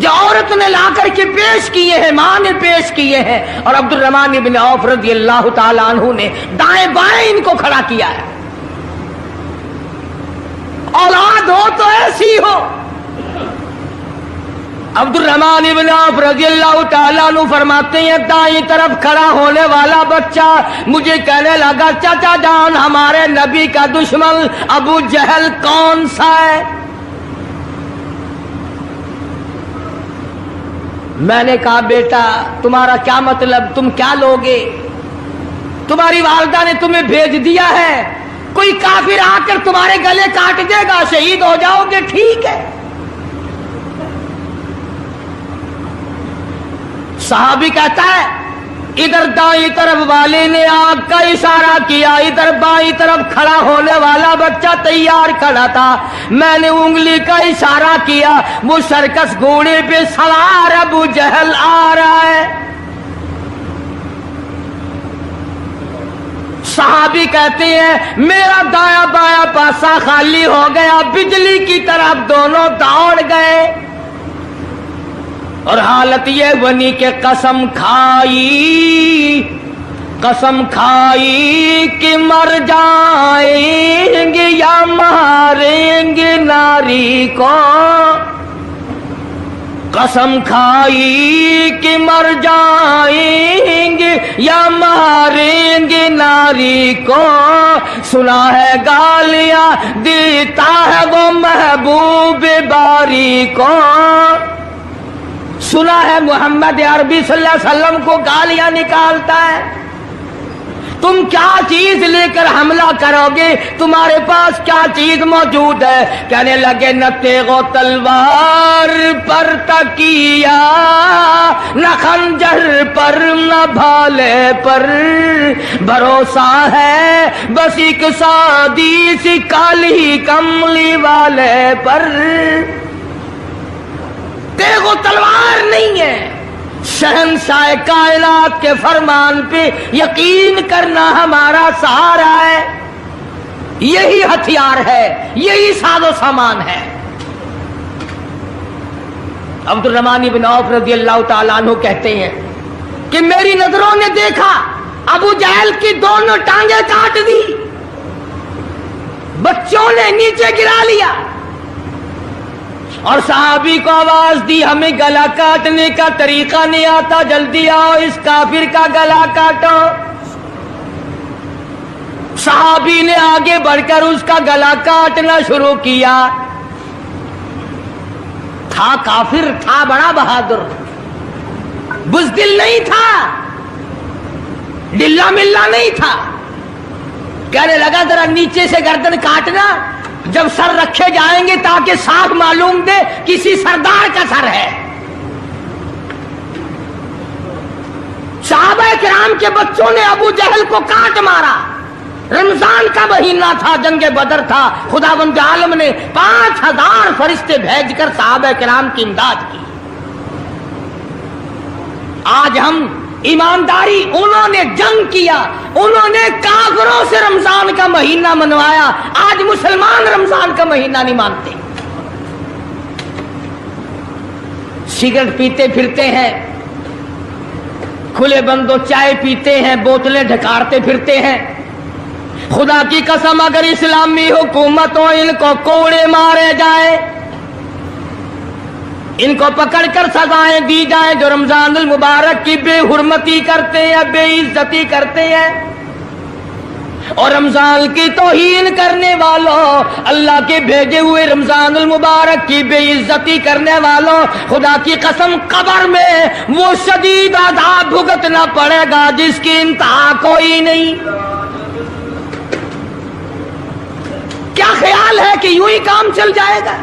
جو عورت نے لا کر کے پیش کیے ہیں، ماں نے پیش کیے ہیں، اور عبد الرحمن بن عوف رضی اللہ تعالیٰ عنہ نے دائیں بائیں ان کو کھڑا کیا ہے۔ اولاد ہو تو ایسی ہو۔ عبد الرحمن بن عوف رضی اللہ تعالیٰ عنہ فرماتے ہیں دائیں طرف کھڑا ہونے والا بچہ مجھے کہنے لگا چچا جان ہمارے نبی کا دشمن ابو جہل کون سا ہے؟ میں نے کہا بیٹا تمہارا کیا مطلب، تم کیا لوگے؟ تمہاری والدہ نے تمہیں بھیج دیا ہے، کوئی کافر آ کر تمہارے گلے کاٹ دے گا، شہید ہو جاؤ گے، ٹھیک ہے۔ صحابی کہتا ہے ادھر دائیں طرف والے نے آنکھ کا اشارہ کیا، ادھر بائیں طرف کھڑا ہونے والا بچہ تیار کھڑا تھا، میں نے انگلی کا اشارہ کیا، وہ سرکس گھوڑے پہ سوار ابو جہل آ رہا ہے۔ صحابی کہتے ہیں میرا دایاں بایاں پاسا خالی ہو گیا، بجلی کی طرف دونوں دوڑ گئے، اور حالت یہ بنی کہ قسم کھائی کہ مر جائیں گے یا ماریں گے ناری کو، قسم کھائی کہ مر جائیں گے یا ماریں گے ناری کو، سنا ہے گالیاں دیتا ہے وہ محبوب باری کو، سنا ہے محمد عربی صلی اللہ علیہ وسلم کو گالیاں نکالتا ہے، تم کیا چیز لے کر حملہ کرو گے، تمہارے پاس کیا چیز موجود ہے؟ کہنے لگے نہ تیغ و تلوار پر تکیا، نہ خنجر پر نہ بھالے پر، بھروسہ ہے بس ایک سادی سی کالی کملی والے پر، تیغ و تلوار نہیں ہے، شہنشاہ کائنات کے فرمان پہ یقین کرنا ہمارا سہارا ہے، یہی ہتھیار ہے، یہی ساز و سامان ہے۔ عبد الرحمن بن عوف رضی اللہ تعالیٰ عنہ کہتے ہیں کہ میری نظروں نے دیکھا ابو جہل کی دونوں ٹانگیں کاٹ دی، بچوں نے نیچے گرا لیا، اور صحابی کو آواز دی ہمیں گلا کاٹنے کا طریقہ نہیں آتا، جلدی آؤ اس کافر کا گلا کاٹو۔ صحابی نے آگے بڑھ کر اس کا گلا کاٹنا شروع کیا، تھا کافر، تھا بڑا بہادر، بزدل نہیں تھا، ڈلا ملا نہیں تھا، کہنے لگا ذرا نیچے سے گردن کاٹنا، جب سر رکھے جائیں گے تاکہ صاف معلوم دے کسی سردار کا سر ہے۔ صحابہ کرام کے بچوں نے ابو جہل کو کاٹ مارا، رمضان کا مہینہ تھا، جنگ بدر تھا، خداوند عالم نے 5000 فرشتے بھیج کر صحابہ کرام کی امداد کی۔ آج ہم ایمانداری، انہوں نے جنگ کیا، انہوں نے کافروں سے رمضان کا مہینہ منوایا، آج مسلمان رمضان کا مہینہ نہیں مانتے، سگریٹ پیتے پھرتے ہیں، کھلے بندوں چائے پیتے ہیں، بوتلیں ڈھکارتے پھرتے ہیں۔ خدا کی قسم اگر اسلامی حکومتوں ان کو کوڑے مارے جائیں، ان کو پکڑ کر سزائیں دی جائیں جو رمضان المبارک کی بے حرمتی کرتے ہیں، بے عزتی کرتے ہیں، اور رمضان کی توہین کرنے والوں، اللہ کے بھیجے ہوئے رمضان المبارک کی بے عزتی کرنے والوں، خدا کی قسم قبر میں وہ شدید عذاب بھگتنا پڑے گا جس کی انتہا کوئی نہیں۔ کیا خیال ہے کہ یوں ہی کام چل جائے گا؟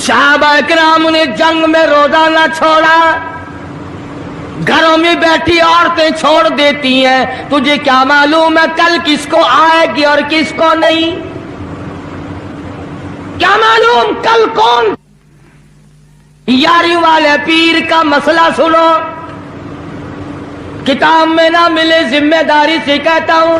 صحابہ کرام نے جنگ میں روزہ نہ چھوڑا، گھروں میں بیٹھی عورتیں چھوڑ دیتی ہیں، تجھے کیا معلوم ہے کل کس کو آئے گی اور کس کو نہیں؟ کیا معلوم کل کون؟ یاری والے پیر کا مسئلہ سنو، کتاب میں نہ ملے ذمہ داری سے کہتا ہوں،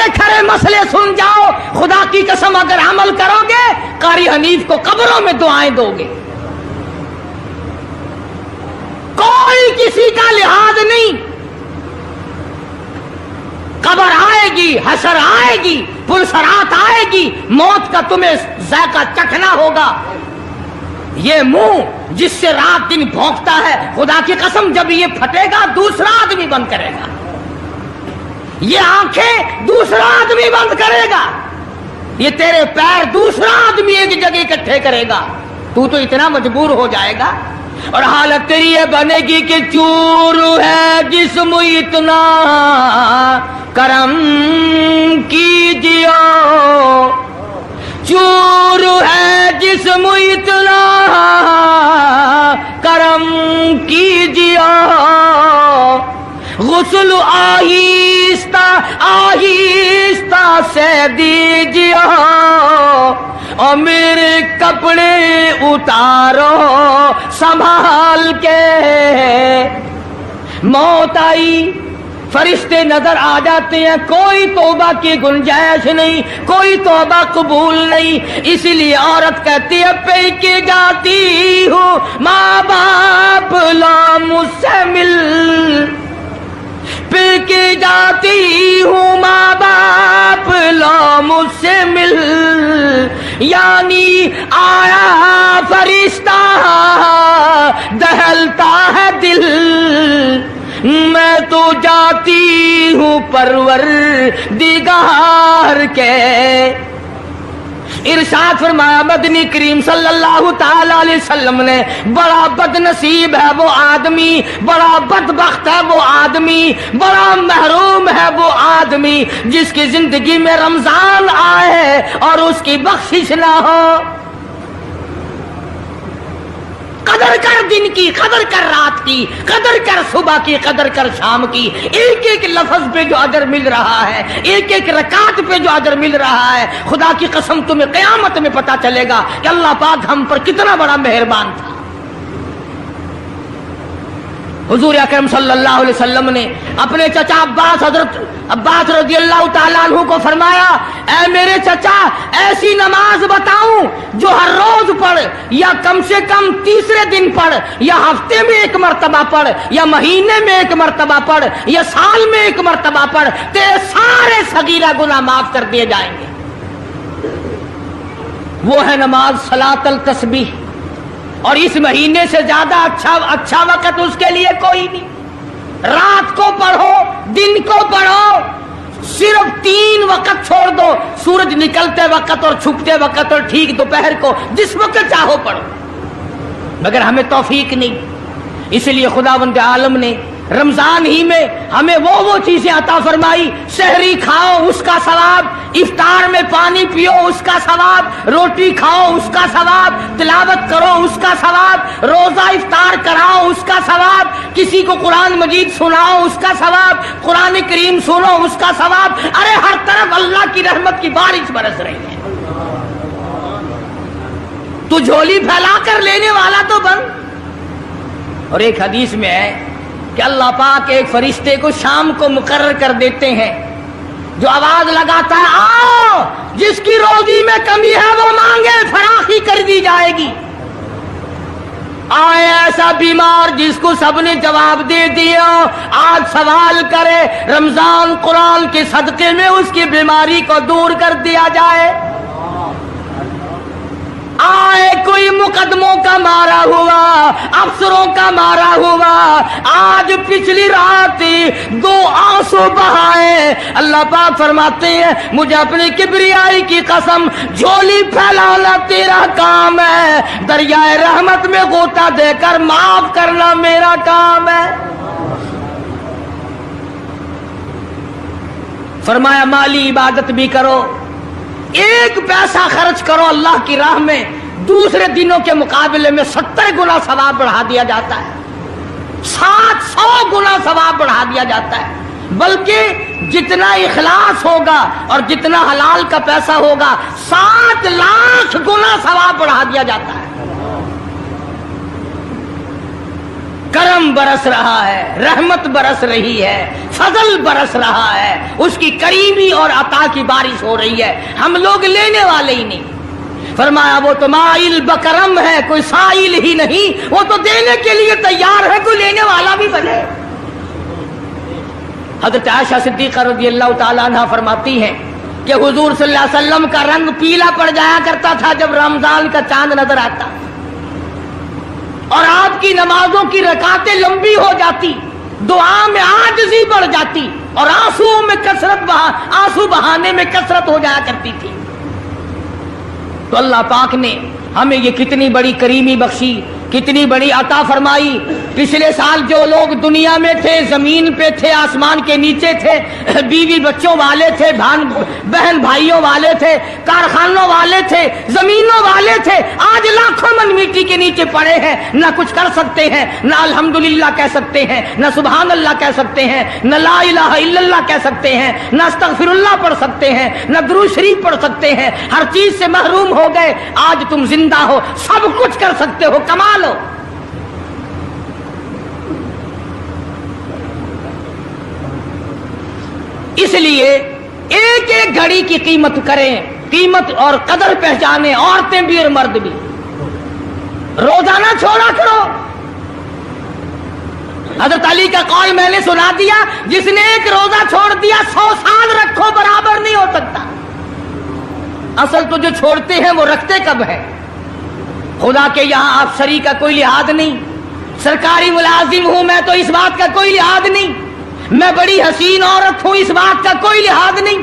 کھڑے کھڑے مسئلے سن جاؤ، خدا کی قسم اگر عمل کرو گے قاری حنیف کو قبروں میں دعائیں دو گے، کوئی کسی کا لحاظ نہیں۔ قبر آئے گی، حشر آئے گی، پلسرات آئے گی، موت کا تمہیں ذائقہ چکھنا ہوگا۔ یہ منہ جس سے رات دن بھونکتا ہے، خدا کی قسم جب یہ پھٹے گا دوسرا آدمی بند کرے گا، یہ آنکھیں دوسرا آدمی بند کرے گا، یہ تیرے پیر دوسرا آدمی ایک جگہ اکٹھے کرے گا، تو اتنا مجبور ہو جائے گا، اور حالت تیری یہ بنے گی کہ چور ہے جسم اتنا کرم کیجیے، چور ہے جسم اتنا کرم کیجیے، غسل آہستہ آہستہ سے دیجیے، اور میرے کپڑے اتارو سنبھال کے۔ موت آئی، فرشتے نظر آ جاتے ہیں، کوئی توبہ کی گنجائش نہیں، کوئی توبہ قبول نہیں، اسی لیے عورت کہتی ہے پہ کے جاتی ہوں ماں باپ لا مجھ سے مل، پہ کے جاتی ہوں ماں باپ لا مجھ سے مل، یعنی آیا فرشتہ دہلتا ہے دل، میں تو جاتی ہوں پروردگار کے۔ ارشاد فرمایا مدنی کریم صلی اللہ تعالی علیہ وسلم نے، بڑا بد نصیب ہے وہ آدمی، بڑا بدبخت ہے وہ آدمی، بڑا محروم ہے وہ آدمی جس کی زندگی میں رمضان آئے اور اس کی بخشش نہ ہو۔ قدر کر دن کی، قدر کر رات کی، قدر کر صبح کی، قدر کر شام کی، ایک ایک لفظ پہ جو اجر مل رہا ہے، ایک ایک رکعت پہ جو اجر مل رہا ہے، خدا کی قسم تمہیں قیامت میں پتا چلے گا کہ اللہ پاک ہم پر کتنا بڑا مہربان تھا۔ حضور اکرم صلی اللہ علیہ وسلم نے اپنے چچا عباس، حضرت عباس رضی اللہ تعالیٰ عنہ کو فرمایا، اے میرے چچا ایسی نماز بتاؤں جو ہر روز پڑھ، یا کم سے کم تیسرے دن پڑھ، یا ہفتے میں ایک مرتبہ پڑھ، یا مہینے میں ایک مرتبہ پڑھ، یا سال میں ایک مرتبہ پڑھ، تیرے سارے صغیرہ گناہ معاف کر دیے جائیں گے۔ وہ ہے نماز صلاۃ التسبیح، اور اس مہینے سے زیادہ اچھا وقت اس کے لیے کوئی نہیں۔ رات کو پڑھو، دن کو پڑھو، صرف 3 وقت چھوڑ دو، سورج نکلتے وقت اور چھپتے وقت اور ٹھیک دوپہر کو، جس وقت چاہو پڑھو، مگر ہمیں توفیق نہیں۔ اس لیے خداوند عالم نے رمضان ہی میں ہمیں وہ چیزیں عطا فرمائی، سحری کھاؤ اس کا ثواب، افطار میں پانی پیو اس کا ثواب، روٹی کھاؤ اس کا ثواب، تلاوت کرو اس کا ثواب، روزہ افطار کراؤ اس کا ثواب، کسی کو قرآن مجید سناؤ اس کا ثواب، قرآن کریم سنو اس کا ثواب۔ ارے ہر طرف اللہ کی رحمت کی بارش برس رہی ہے، تو جھولی پھیلا کر لینے والا تو بن۔ اور ایک حدیث میں ہے کہ اللہ پاک ایک فرشتے کو شام کو مقرر کر دیتے ہیں جو آواز لگاتا ہے، آؤ جس کی روزی میں کمی ہے وہ مانگے، فراخی کر دی جائے گی۔ آئے ایسا بیمار جس کو سب نے جواب دے دیا، آج سوال کرے، رمضان قرآن کے صدقے میں اس کی بیماری کو دور کر دیا جائے۔ آئے کوئی مقدموں کا مارا ہوا، افسروں کا مارا ہوا، آج پچھلی رات 2 آنسو بہائے، اللہ پاک فرماتے ہیں مجھے اپنی کبریائی کی قسم، جھولی پھیلانا تیرا کام ہے، دریائے رحمت میں غوطہ دے کر معاف کرنا میرا کام ہے۔ فرمایا مالی عبادت بھی کرو، 1 پیسہ خرچ کرو اللہ کی راہ میں، دوسرے دنوں کے مقابلے میں 70 گنا ثواب بڑھا دیا جاتا ہے، 700 گنا ثواب بڑھا دیا جاتا ہے، بلکہ جتنا اخلاص ہوگا اور جتنا حلال کا پیسہ ہوگا 7 لاکھ گنا ثواب بڑھا دیا جاتا ہے۔ کرم برس رہا ہے، رحمت برس رہی ہے، فضل برس رہا ہے، اس کی کریمی اور عطا کی بارش ہو رہی ہے، ہم لوگ لینے والے ہی نہیں۔ فرمایا وہ تو مائل بکرم ہے، کوئی سائل ہی نہیں، وہ تو دینے کے لیے تیار ہے، کوئی لینے والا بھی بنے۔ حضرت عائشہ صدیقہ رضی اللہ تعالیٰ عنہ فرماتی ہیں کہ حضور صلی اللہ علیہ وسلم کا رنگ پیلا پڑ جایا کرتا تھا جب رمضان کا چاند نظر آتا، اور آپ کی نمازوں کی رکعتیں لمبی ہو جاتی، دعا میں عاجزی بڑھ جاتی، اور آنسو بہانے میں کثرت ہو جایا کرتی تھی۔ تو اللہ پاک نے ہمیں یہ کتنی بڑی کریمی بخشی، کتنی بڑی عطا فرمائی۔ پچھلے سال جو لوگ دنیا میں تھے، زمین پہ تھے، آسمان کے نیچے تھے، بیوی بچوں والے تھے، بہن بھائیوں والے تھے، کارخانوں والے تھے، زمینوں والے تھے، آج لاکھوں من مٹی کے نیچے پڑے ہیں، نہ کچھ کر سکتے ہیں، نہ الحمدللہ کہہ سکتے ہیں، نہ سبحان اللہ کہہ سکتے ہیں، نہ لا الہ الا اللہ کہہ سکتے ہیں، نہ استغفر اللہ پڑھ سکتے ہیں، نہ درود شریف پڑھ سکتے ہیں، ہر چیز سے محروم ہو گئے۔ آج تم زندہ ہو، سب کچھ کر سکتے ہو، کمال ہو۔ اس لیے ایک ایک گھڑی کی قیمت کریں، قیمت اور قدر پہچانیں، عورتیں بھی اور مرد بھی۔ روزانہ چھوڑا کرو۔ حضرت علی کا قول میں نے سنا دیا، جس نے ایک روزہ چھوڑ دیا 100 سال رکھو برابر نہیں ہو سکتا۔ اصل تو جو چھوڑتے ہیں وہ رکھتے کب ہے؟ خدا کے یہاں افسری کا کوئی لحاظ نہیں، سرکاری ملازم ہوں میں تو اس بات کا کوئی لحاظ نہیں، میں بڑی حسین عورت ہوں اس بات کا کوئی لحاظ نہیں،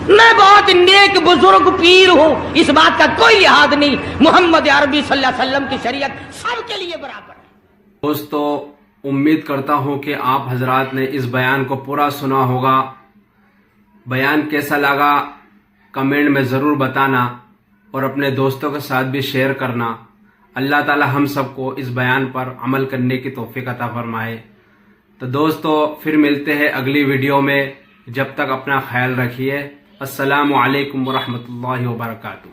میں بہت نیک بزرگ پیر ہوں اس بات کا کوئی لحاظ نہیں۔ محمد عربی صلی اللہ علیہ وسلم کی شریعت سب کے لیے برابر ہے۔ دوستو، امید کرتا ہوں کہ آپ حضرات نے اس بیان کو پورا سنا ہوگا۔ بیان کیسا لگا کمنٹ میں ضرور بتانا، اور اپنے دوستوں کے ساتھ بھی شیئر کرنا۔ اللہ تعالی ہم سب کو اس بیان پر عمل کرنے کی توفیق عطا فرمائے۔ تو دوستو، پھر ملتے ہیں اگلی ویڈیو میں، جب تک اپنا خیال رکھیے۔ السلام علیکم ورحمۃ اللہ وبرکاتہ۔